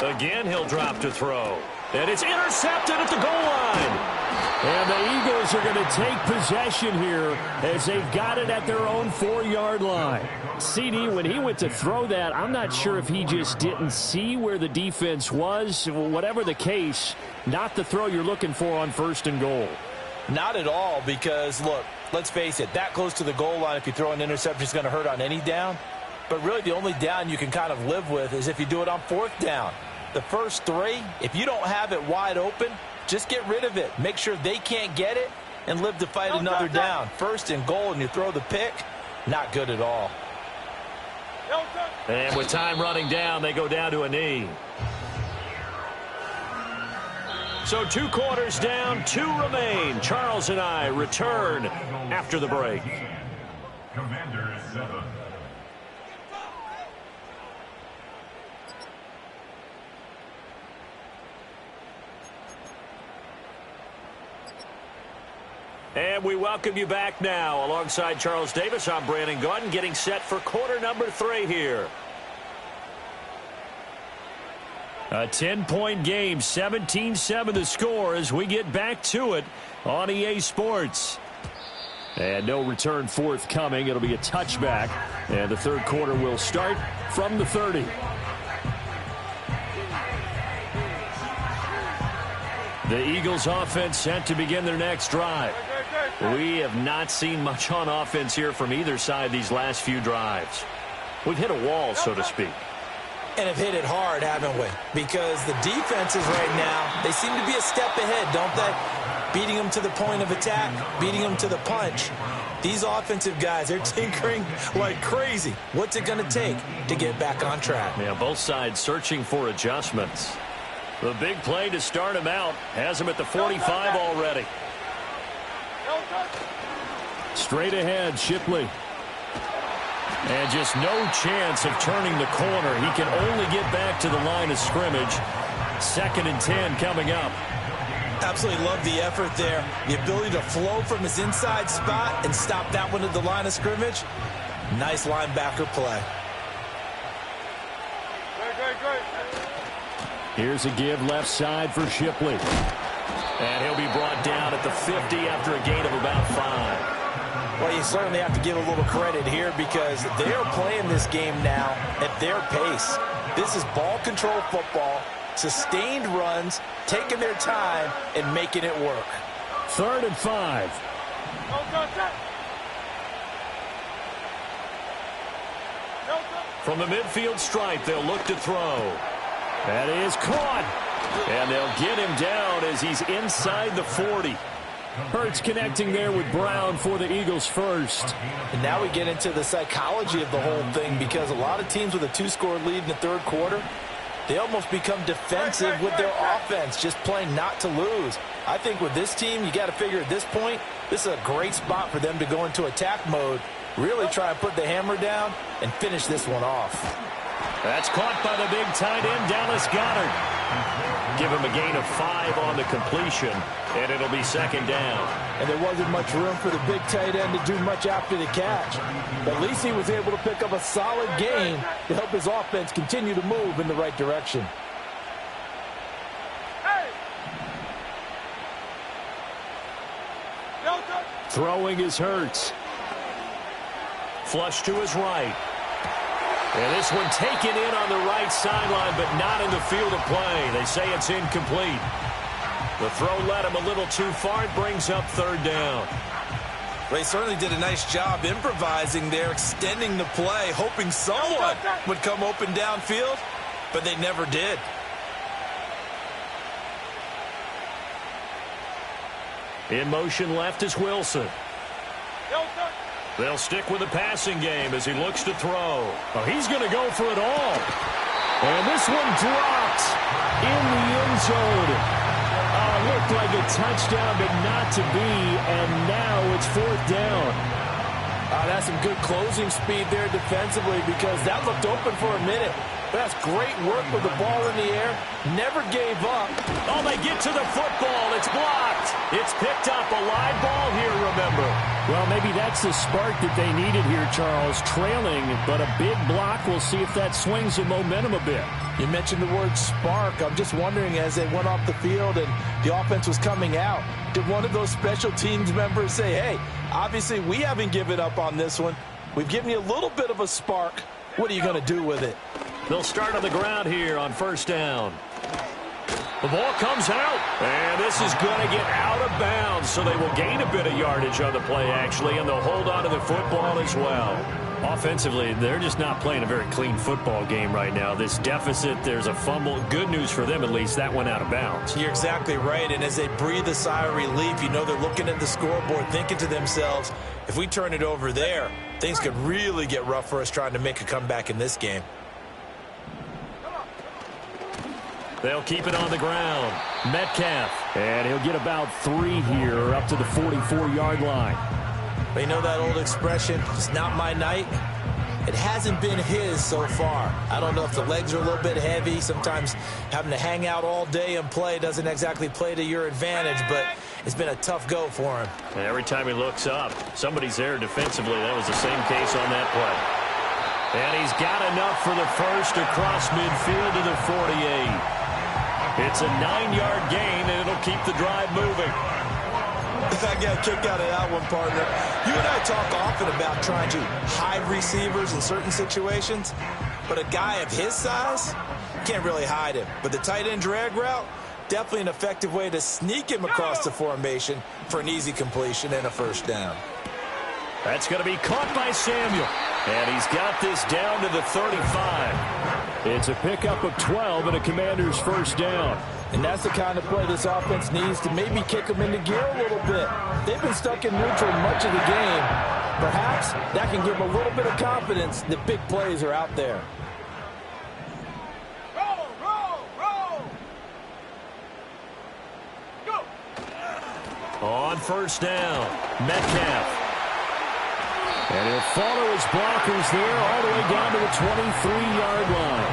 Again, he'll drop to throw. And it's intercepted at the goal line. And the Eagles are going to take possession here as they've got it at their own 4-yard line. CD, when he went to throw that, I'm not sure if he just didn't see where the defense was. Whatever the case, not the throw you're looking for on 1st and goal. Not at all, because, look, let's face it, that close to the goal line, if you throw an interception, is going to hurt on any down. But really the only down you can kind of live with is if you do it on 4th down. The first 3, if you don't have it wide open, just get rid of it. Make sure they can't get it and live to fight another down. 1st and goal and you throw the pick, not good at all. And with time running down, they go down to a knee. So 2 quarters down, 2 remain. Charles and I return after the break. Commanders 7. And we welcome you back now. Alongside Charles Davis, I'm Brandon Gaudin, getting set for quarter number 3 here. A 10-point game, 17-7 the score as we get back to it on EA Sports. And no return forthcoming. It'll be a touchback. And the 3rd quarter will start from the 30. The Eagles offense set to begin their next drive. We have not seen much on offense here from either side these last few drives. We've hit a wall, so to speak. And have hit it hard, haven't we? Because the defenses right now, they seem to be a step ahead, don't they? Beating them to the point of attack, beating them to the punch. These offensive guys, they're tinkering like crazy. What's it going to take to get back on track? Yeah, both sides searching for adjustments. The big play to start him out has him at the 45 already. Straight ahead, Shipley. And just no chance of turning the corner. He can only get back to the line of scrimmage. 2nd and 10 coming up. Absolutely love the effort there. The ability to flow from his inside spot and stop that one at the line of scrimmage. Nice linebacker play. Here's a give left side for Shipley. And he'll be brought down at the 50 after a gain of about 5. Well, you certainly have to give a little credit here because they're playing this game now at their pace. This is ball control football, sustained runs, taking their time, and making it work. 3rd and 5. From the midfield stripe, they'll look to throw. That is caught. And they'll get him down as he's inside the 40. Hurts connecting there with Brown for the Eagles first. And now we get into the psychology of the whole thing because a lot of teams with a 2-score lead in the 3rd quarter, they almost become defensive with their offense, just playing not to lose. I think with this team, you got to figure at this point, this is a great spot for them to go into attack mode, really try and put the hammer down and finish this one off. That's caught by the big tight end, Dallas Goedert. Give him a gain of 5 on the completion, and it'll be 2nd down. And there wasn't much room for the big tight end to do much after the catch. But at least he was able to pick up a solid gain to help his offense continue to move in the right direction. Throwing is Hurts. Flush to his right. And this one taken in on the right sideline, but not in the field of play. They say it's incomplete. The throw led him a little too far. It brings up 3rd down. They certainly did a nice job improvising there, extending the play, hoping someone would come open downfield, but they never did. In motion left is Wilson. They'll stick with the passing game as he looks to throw. Oh, he's going to go for it all. And this one dropped in the end zone. Looked like a touchdown, but not to be. And now it's 4th down. That's some good closing speed there defensively because that looked open for a minute. That's great work with the ball in the air. Never gave up. Oh, they get to the football. It's blocked. It's picked up. A live ball here, remember. Well, maybe that's the spark that they needed here, Charles. Trailing, but a big block. We'll see if that swings the momentum a bit. You mentioned the word spark. I'm just wondering, as they went off the field and the offense was coming out, did one of those special teams members say, hey, obviously we haven't given up on this one. We've given you a little bit of a spark. What are you going to do with it? They'll start on the ground here on first down. The ball comes out, and this is going to get out of bounds, so they will gain a bit of yardage on the play, actually, and they'll hold on to the football as well. Offensively, they're just not playing a very clean football game right now. This deficit, there's a fumble. Good news for them, at least. That went out of bounds. You're exactly right, and as they breathe a sigh of relief, you know they're looking at the scoreboard, thinking to themselves, if we turn it over there, things could really get rough for us trying to make a comeback in this game. They'll keep it on the ground. Metcalf. And he'll get about 3 here up to the 44-yard line. But you know that old expression, it's not my night? It hasn't been his so far. I don't know if the legs are a little bit heavy. Sometimes having to hang out all day and play doesn't exactly play to your advantage, but it's been a tough go for him. And every time he looks up, somebody's there defensively. That was the same case on that play. And he's got enough for the first across midfield to the 48. It's a 9-yard gain, and it'll keep the drive moving. I got a kick out of that one, partner. You and I talk often about trying to hide receivers in certain situations, but a guy of his size, can't really hide him. But the tight end drag route, definitely an effective way to sneak him across the formation for an easy completion and a first down. That's going to be caught by Samuel. And he's got this down to the 35. It's a pickup of 12 and a Commander's first down. And that's the kind of play this offense needs to maybe kick them into gear a little bit. They've been stuck in neutral much of the game. Perhaps that can give them a little bit of confidence that big plays are out there. Roll, roll, roll. Go. On first down, Metcalf. And he'll follow his blockers there all the way down to the 23-yard line.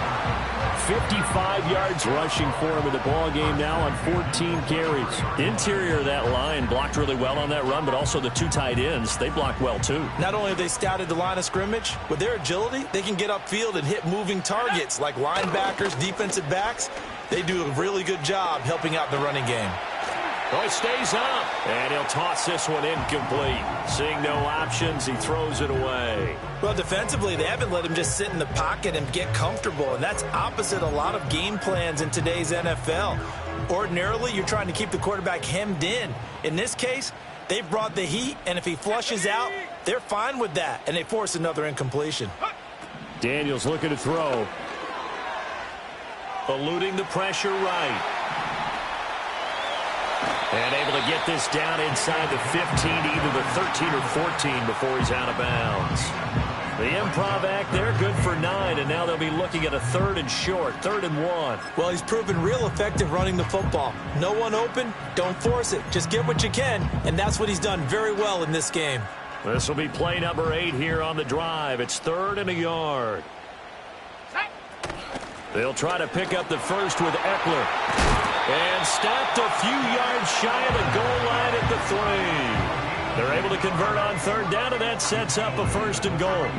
55 yards rushing for him in the ball game now on 14 carries. Interior of that line blocked really well on that run, but also the 2 tight ends, they blocked well too. Not only have they scouted the line of scrimmage, with their agility, they can get upfield and hit moving targets like linebackers, defensive backs. They do a really good job helping out the running game. Oh, he stays up, and he'll toss this one incomplete. Seeing no options, he throws it away. Well, defensively, they haven't let him just sit in the pocket and get comfortable, and that's opposite a lot of game plans in today's NFL. Ordinarily, you're trying to keep the quarterback hemmed in. In this case, they've brought the heat, and if he flushes out, they're fine with that, and they force another incompletion. Daniels looking to throw. Eluding the pressure right. And able to get this down inside the 15, either the 13 or 14 before he's out of bounds. The improv act there, good for 9, and now they'll be looking at a 3rd and short, 3rd and 1. Well, he's proven real effective running the football. No one open, don't force it. Just get what you can, and that's what he's done very well in this game. This will be play number 8 here on the drive. It's 3rd and a yard. They'll try to pick up the first with Eckler. And stopped a few yards shy of the goal line at the 3. They're able to convert on 3rd down, and that sets up a 1st and goal.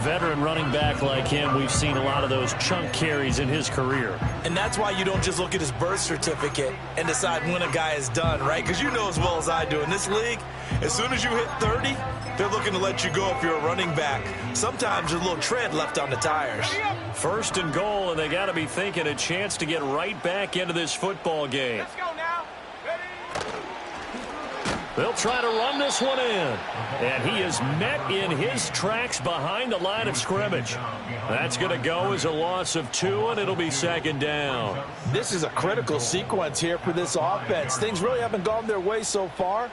Veteran running back like him, we've seen a lot of those chunk carries in his career. And that's why you don't just look at his birth certificate and decide when a guy is done, right? Because you know as well as I do, in this league, as soon as you hit 30, they're looking to let you go if you're a running back. Sometimes there's a little tread left on the tires. 1st and goal, and they got to be thinking a chance to get right back into this football game. Let's go now. Ready? They'll try to run this one in. And he is met in his tracks behind the line of scrimmage. That's going to go as a loss of 2, and it'll be 2nd down. This is a critical sequence here for this offense. Things really haven't gone their way so far.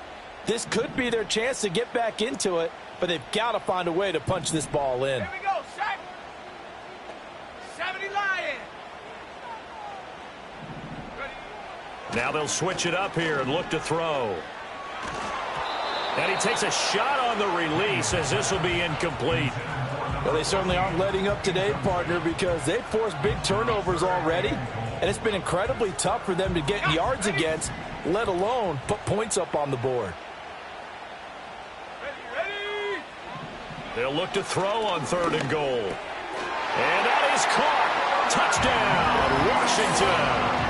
This could be their chance to get back into it, but they've got to find a way to punch this ball in. Here we go, Shaq. 70 Lion. Ready? Now they'll switch it up here and look to throw. And he takes a shot on the release as this will be incomplete. Well, they certainly aren't letting up today, partner, because they've forced big turnovers already, and it's been incredibly tough for them to get yards against, let alone put points up on the board. Ready. They'll look to throw on 3rd and goal. And that is caught. Touchdown, Washington.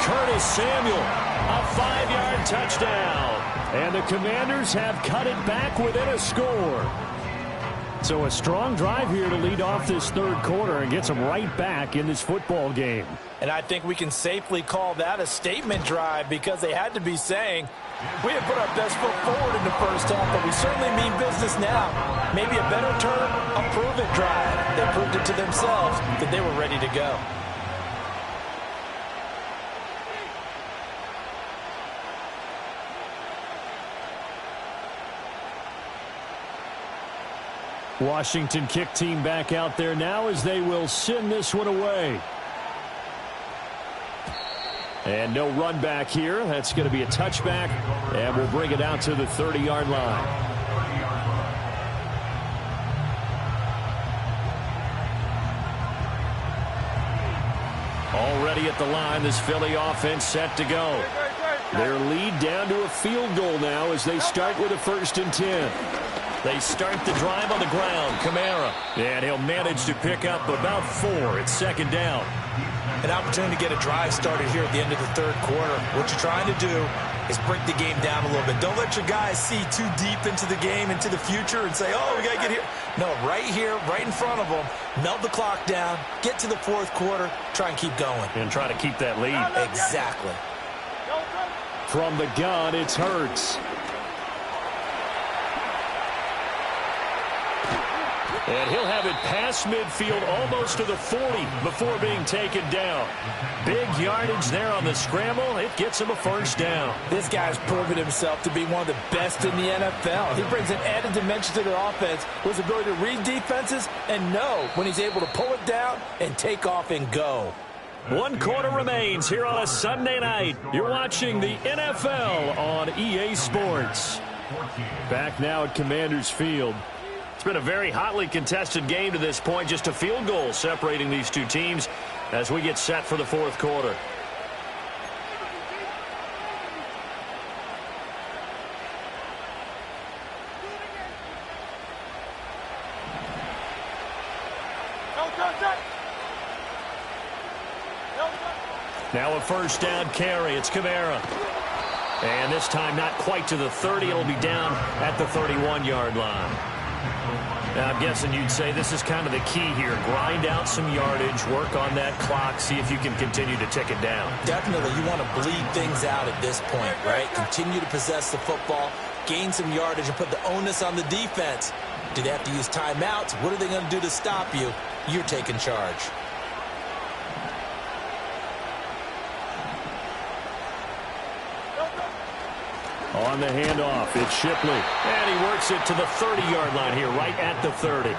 Curtis Samuel, a 5-yard touchdown. And the Commanders have cut it back within a score. So a strong drive here to lead off this 3rd quarter and gets them right back in this football game. And I think we can safely call that a statement drive because they had to be saying, we have put our best foot forward in the first half, but we certainly mean business now. Maybe a better term, a prove-it drive. They proved it to themselves that they were ready to go. Washington kick team back out there now as they will send this one away. And no run back here. That's going to be a touchback, and we'll bring it out to the 30-yard line. Already at the line, this Philly offense set to go. Their lead down to a field goal now as they start with a 1st and 10. They start the drive on the ground. Kamara. And he'll manage to pick up about 4. It's 2nd down. An opportunity to get a drive started here at the end of the 3rd quarter. What you're trying to do is break the game down a little bit. Don't let your guys see too deep into the game, into the future, and say, oh, we got to get here. No, right here, right in front of them, melt the clock down, get to the 4th quarter, try and keep going. And try to keep that lead. Exactly. From the gun, it's Hurts. And he'll have it past midfield almost to the 40 before being taken down. Big yardage there on the scramble. It gets him a 1st down. This guy's proven himself to be one of the best in the NFL. He brings an added dimension to the offense with his ability to read defenses and know when he's able to pull it down and take off and go. 1 quarter remains here on a Sunday night. You're watching the NFL on EA Sports. Back now at Commanders Field. It's been a very hotly contested game to this point. Just a field goal separating these two teams as we get set for the 4th quarter. Now a 1st down carry. It's Kamara. And this time not quite to the 30. It'll be down at the 31-yard line. Now, I'm guessing you'd say this is kind of the key here. Grind out some yardage, work on that clock, see if you can continue to tick it down. Definitely. You want to bleed things out at this point, right? Continue to possess the football, gain some yardage, and put the onus on the defense. Do they have to use timeouts? What are they going to do to stop you? You're taking charge. On the handoff, it's Shipley. And he works it to the 30-yard line here, right at the 30.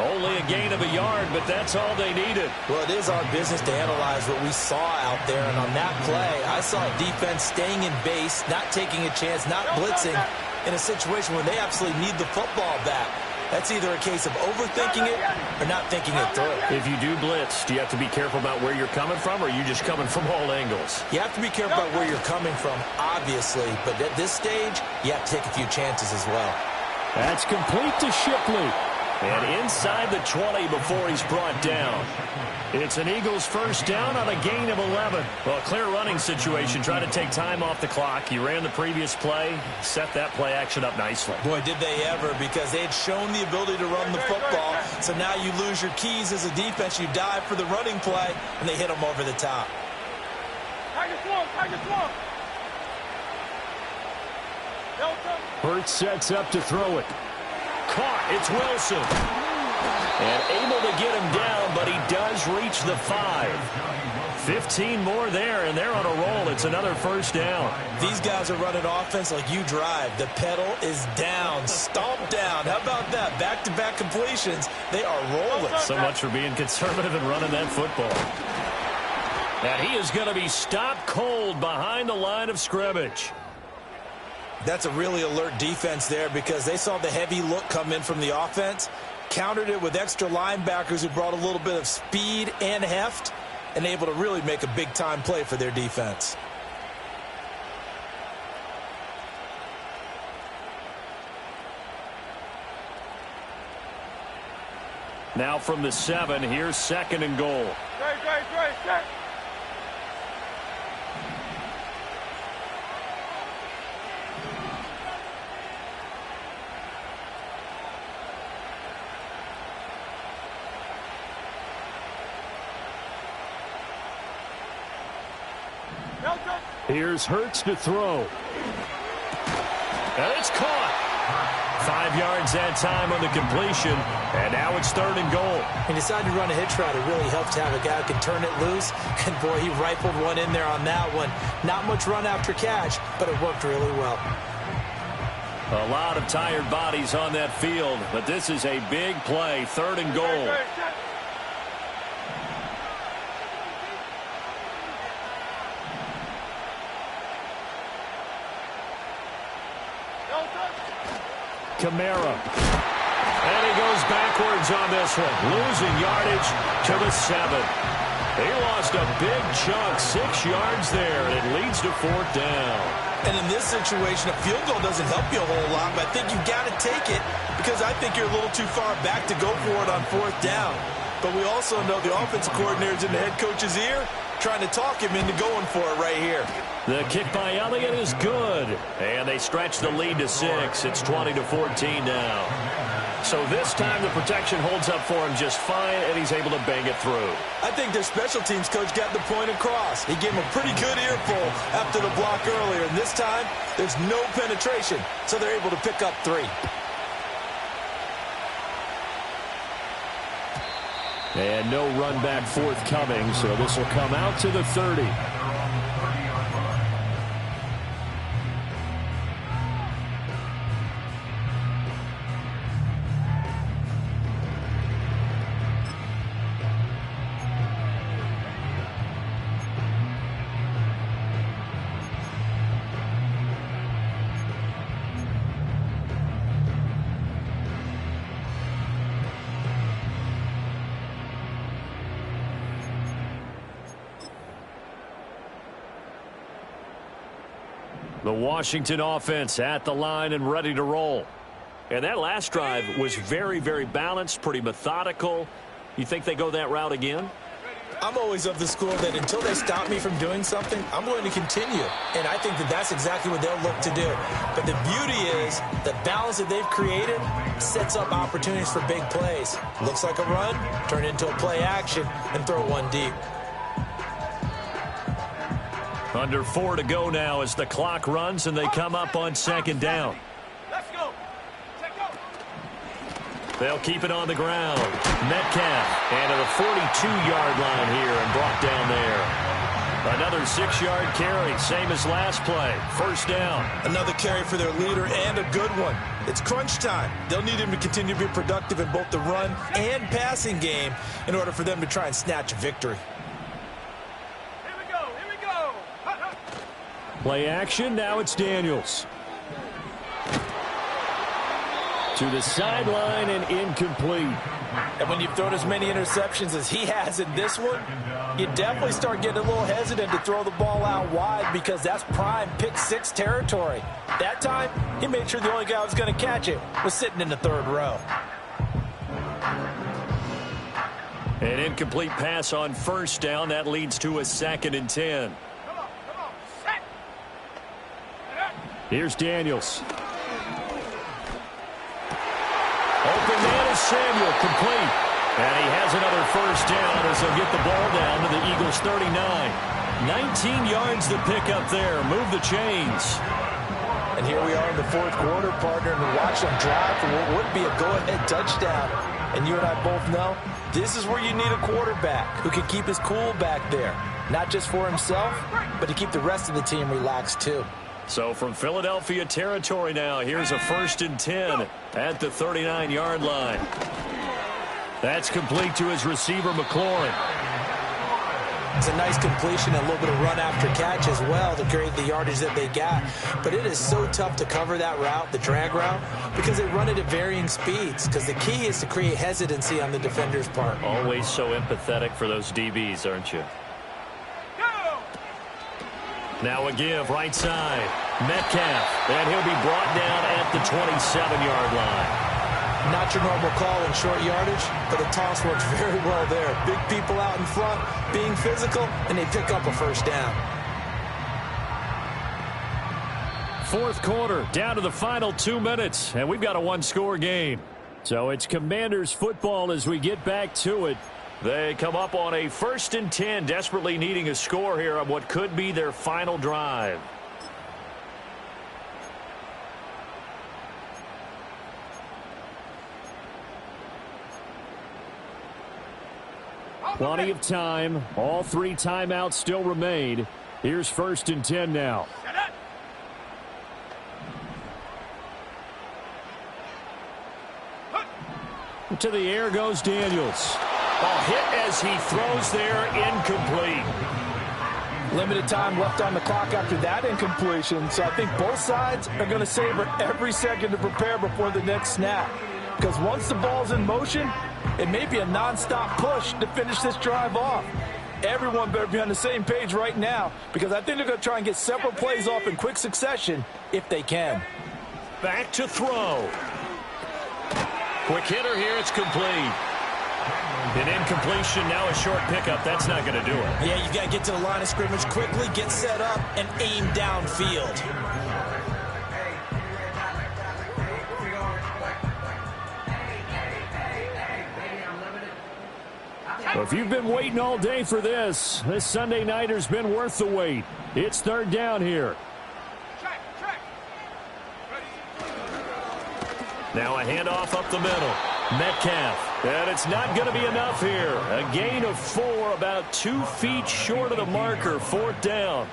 Only a gain of a yard, but that's all they needed. Well, it is our business to analyze what we saw out there. And on that play, I saw a defense staying in base, not taking a chance, not blitzing in a situation where they absolutely need the football back. That's either a case of overthinking it or not thinking it through. If you do blitz, do you have to be careful about where you're coming from, or are you just coming from all angles? You have to be careful about where you're coming from, obviously. But at this stage, you have to take a few chances as well. That's complete to Shipley. And inside the 20 before he's brought down. It's an Eagles 1st down on a gain of 11. Well, a clear running situation. Try to take time off the clock. You ran the previous play, set that play action up nicely. Boy, did they ever, because they had shown the ability to run the football. So now you lose your keys as a defense. You dive for the running play, and they hit them over the top. Hurts sets up to throw it. Caught. It's Wilson. And able to get him down, but he does reach the 5. 15 more there, and they're on a roll. It's another 1st down. These guys are running offense like you drive. The pedal is down, stomped down. How about that? Back-to-back completions. They are rolling. So much for being conservative and running that football. And he is going to be stopped cold behind the line of scrimmage. That's a really alert defense there because they saw the heavy look come in from the offense. countered it with extra linebackers who brought a little bit of speed and heft, and able to really make a big-time play for their defense. Now from the 7, here's 2nd and goal. Straight. Here's Hurts to throw. And it's caught. 5 yards that time on the completion. And now it's 3rd and goal. He decided to run a hitch route. It really helps to have a guy who can turn it loose. And, boy, he rifled one in there on that one. Not much run after catch, but it worked really well. A lot of tired bodies on that field. But this is a big play. 3rd and goal. Kamara. And he goes backwards on this one. Losing yardage to the 7. He lost a big chunk, 6 yards there, and it leads to 4th down. And in this situation, a field goal doesn't help you a whole lot, but I think you've got to take it because I think you're a little too far back to go for it on 4th down. But we also know the offensive coordinator's in the head coach's ear, trying to talk him into going for it right here. The kick by Elliott is good. And they stretch the lead to 6. It's 20-14 now. So this time the protection holds up for him just fine, and he's able to bang it through. I think their special teams coach got the point across. He gave him a pretty good earful after the block earlier. And this time, there's no penetration, so they're able to pick up 3. And no run back forthcoming, so this will come out to the 30. The Washington offense at the line and ready to roll. And that last drive was very, very balanced, pretty methodical. You think they go that route again? I'm always of the school that until they stop me from doing something, I'm going to continue. And I think that that's exactly what they'll look to do. But the beauty is the balance that they've created sets up opportunities for big plays. Looks like a run, turn into a play action, and throw one deep. Under 4 to go now as the clock runs and they come up on 2nd down. Let's go. Take go. They'll keep it on the ground. Metcalf and to the 42-yard line here and brought down there. Another 6-yard carry, same as last play. 1st down. Another carry for their leader and a good one. It's crunch time. They'll need him to continue to be productive in both the run and passing game in order for them to try and snatch a victory. Play action, now it's Daniels. To the sideline and incomplete. And when you've thrown as many interceptions as he has in this one, you definitely start getting a little hesitant to throw the ball out wide because that's prime pick 6 territory. That time, he made sure the only guy who was going to catch it was sitting in the 3rd row. An incomplete pass on 1st down. That leads to a 2nd and 10. Here's Daniels. Open man is Samuel, complete. And he has another 1st down as they'll get the ball down to the Eagles' 39. 19 yards to pick up there. Move the chains. And here we are in the 4th quarter, partner, and watch them drive for what would be a go-ahead touchdown. And you and I both know this is where you need a quarterback who can keep his cool back there. Not just for himself, but to keep the rest of the team relaxed too. So from Philadelphia territory now, here's a 1st and 10 at the 39-yard line. That's complete to his receiver, McLaurin. It's a nice completion and a little bit of run after catch as well to create the yardage that they got. But it is so tough to cover that route, the drag route, because they run it at varying speeds. Because the key is to create hesitancy on the defender's part. Always so empathetic for those DBs, aren't you? Now a give, right side. Metcalf, and he'll be brought down at the 27-yard line. Not your normal call in short yardage, but the toss works very well there. Big people out in front, being physical, and they pick up a first down. Fourth quarter, down to the final 2 minutes, and we've got a one-score game. So it's Commanders football as we get back to it. They come up on a 1st and 10, desperately needing a score here on what could be their final drive. Plenty of time. All 3 timeouts still remain. Here's 1st and 10 now. To the air goes Daniels. A hit as he throws there, incomplete. Limited time left on the clock after that incompletion, so I think both sides are going to savor every second to prepare before the next snap. Because once the ball's in motion, it may be a nonstop push to finish this drive off. Everyone better be on the same page right now, because I think they're going to try and get several plays off in quick succession if they can. Back to throw. Quick hitter here, it's complete. An incompletion, now a short pickup. That's not going to do it. Yeah, you got to get to the line of scrimmage quickly, get set up, and aim downfield. Well, if you've been waiting all day for this Sunday nighter's been worth the wait. It's 3rd down here. Now a handoff up the middle. Metcalf. And it's not going to be enough here. A gain of 4, about 2 feet short of the marker. 4th down.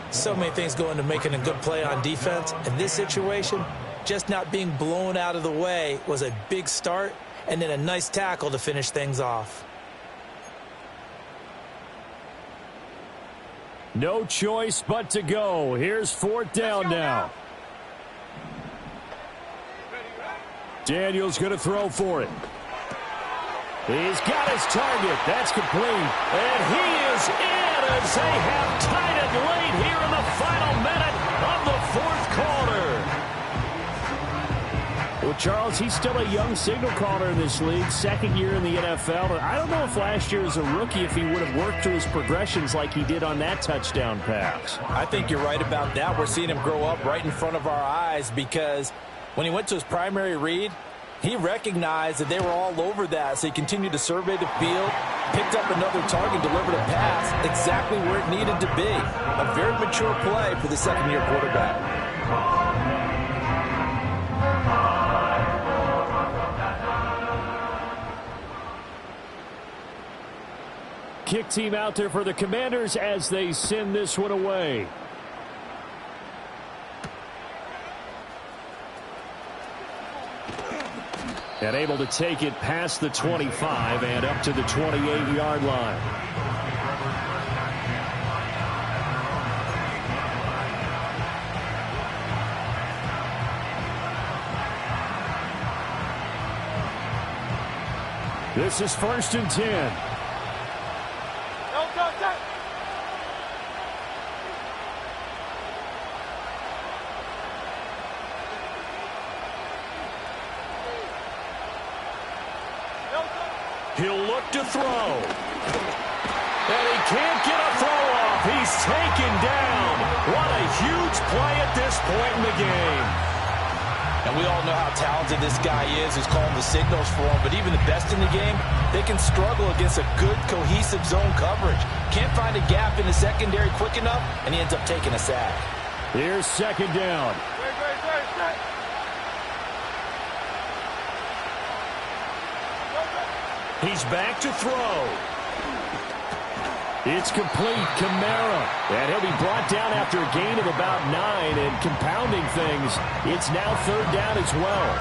So many things go into making a good play on defense. In this situation, just not being blown out of the way was a big start, and then a nice tackle to finish things off. No choice but to go. Here's 4th down now. Daniels going to throw for it. He's got his target. That's complete. And he is in as they have tied it late here in the final minute of the 4th quarter. Well, Charles, he's still a young signal caller in this league, 2nd year in the NFL. But I don't know if last year as a rookie if he would have worked through his progressions like he did on that touchdown pass. I think you're right about that. We're seeing him grow up right in front of our eyes because when he went to his primary read, he recognized that they were all over that, so he continued to survey the field, picked up another target, delivered a pass exactly where it needed to be. A very mature play for the 2nd-year quarterback. Kick team out there for the Commanders as they send this one away. And able to take it past the 25 and up to the 28-yard line. This is 1st and 10. He'll look to throw. And he can't get a throw off. He's taken down. What a huge play at this point in the game. And we all know how talented this guy is who's calling the signals for him. But even the best in the game, they can struggle against a good, cohesive zone coverage. Can't find a gap in the secondary quick enough, and he ends up taking a sack. Here's 2nd down. He's back to throw. It's complete. Kamara. And he'll be brought down after a gain of about 9. And compounding things, it's now 3rd down as well.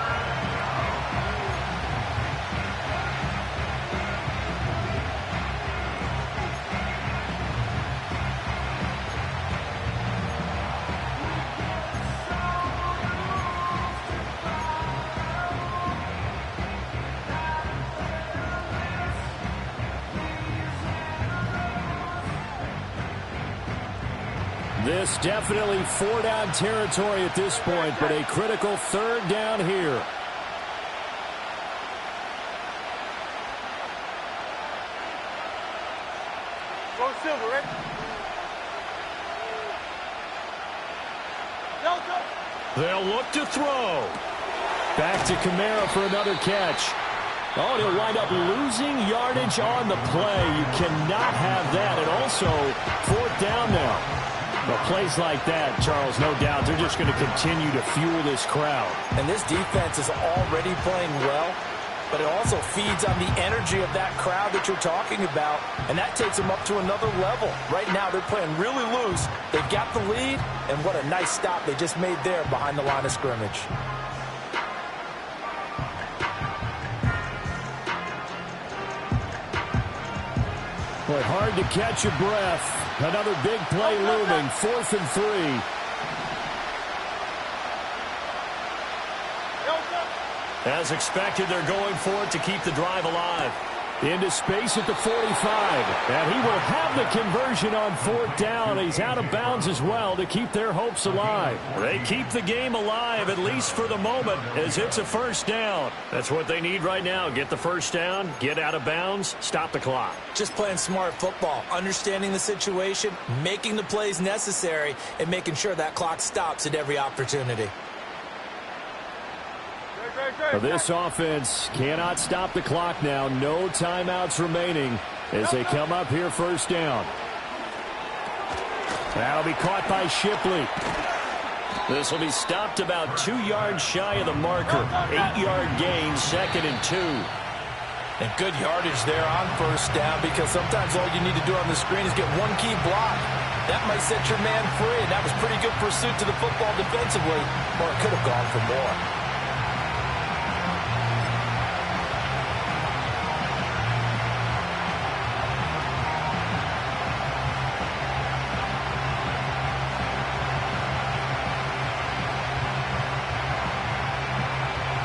This definitely 4-down territory at this point, but a critical 3rd down here. Go Silver, ready? Delta. They'll look to throw. Back to Kamara for another catch. Oh, and he'll wind up losing yardage on the play. You cannot have that. And also, 4th down now. But plays like that, Charles, no doubt, they're just going to continue to fuel this crowd. And this defense is already playing well, but it also feeds on the energy of that crowd that you're talking about, and that takes them up to another level. Right now, they're playing really loose. They've got the lead, and what a nice stop they just made there behind the line of scrimmage. Boy, hard to catch your breath. Another big play looming, 4th and 3. As expected, they're going for it to keep the drive alive. Into space at the 45. And he will have the conversion on 4th down. He's out of bounds as well to keep their hopes alive. They keep the game alive, at least for the moment, as it's a 1st down. That's what they need right now. Get the 1st down, get out of bounds, stop the clock. Just playing smart football, understanding the situation, making the plays necessary, and making sure that clock stops at every opportunity. This offense cannot stop the clock now. No timeouts remaining as they come up here 1st down. That'll be caught by Shipley. This will be stopped about 2 yards shy of the marker. 8-yard gain, 2nd and 2. And good yardage there on 1st down, because sometimes all you need to do on the screen is get one key block. That might set your man free, and that was pretty good pursuit to the football defensively, or it could have gone for more.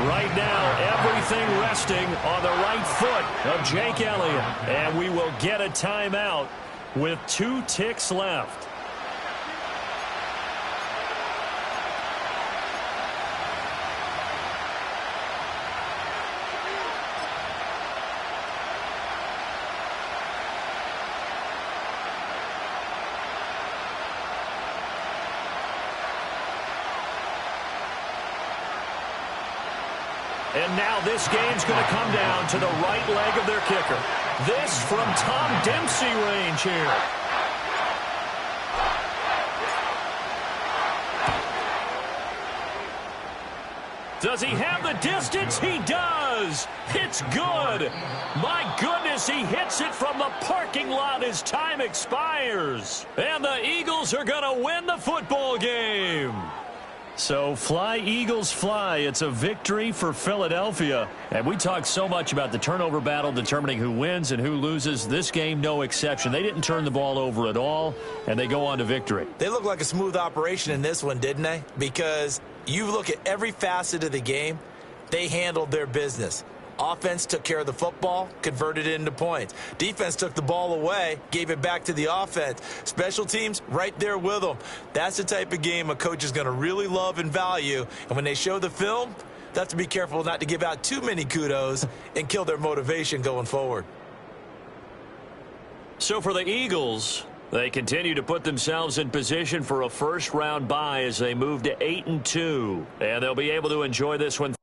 Right now, everything resting on the right foot of Jake Elliott. And we will get a timeout with 2 ticks left. And now this game's going to come down to the right leg of their kicker. This from Tom Dempsey range here. Does he have the distance? He does. It's good. My goodness, he hits it from the parking lot as time expires. And the Eagles are going to win the football game. So fly, Eagles, fly. It's a victory for Philadelphia. And we talked so much about the turnover battle determining who wins and who loses. This game, no exception. They didn't turn the ball over at all, and they go on to victory. They look like a smooth operation in this one, didn't they? Because you look at every facet of the game, they handled their business. Offense took care of the football, converted it into points. Defense took the ball away, gave it back to the offense. Special teams, right there with them. That's the type of game a coach is going to really love and value. And when they show the film, they have to be careful not to give out too many kudos and kill their motivation going forward. So for the Eagles, they continue to put themselves in position for a first-round bye as they move to 8-2. And they'll be able to enjoy this one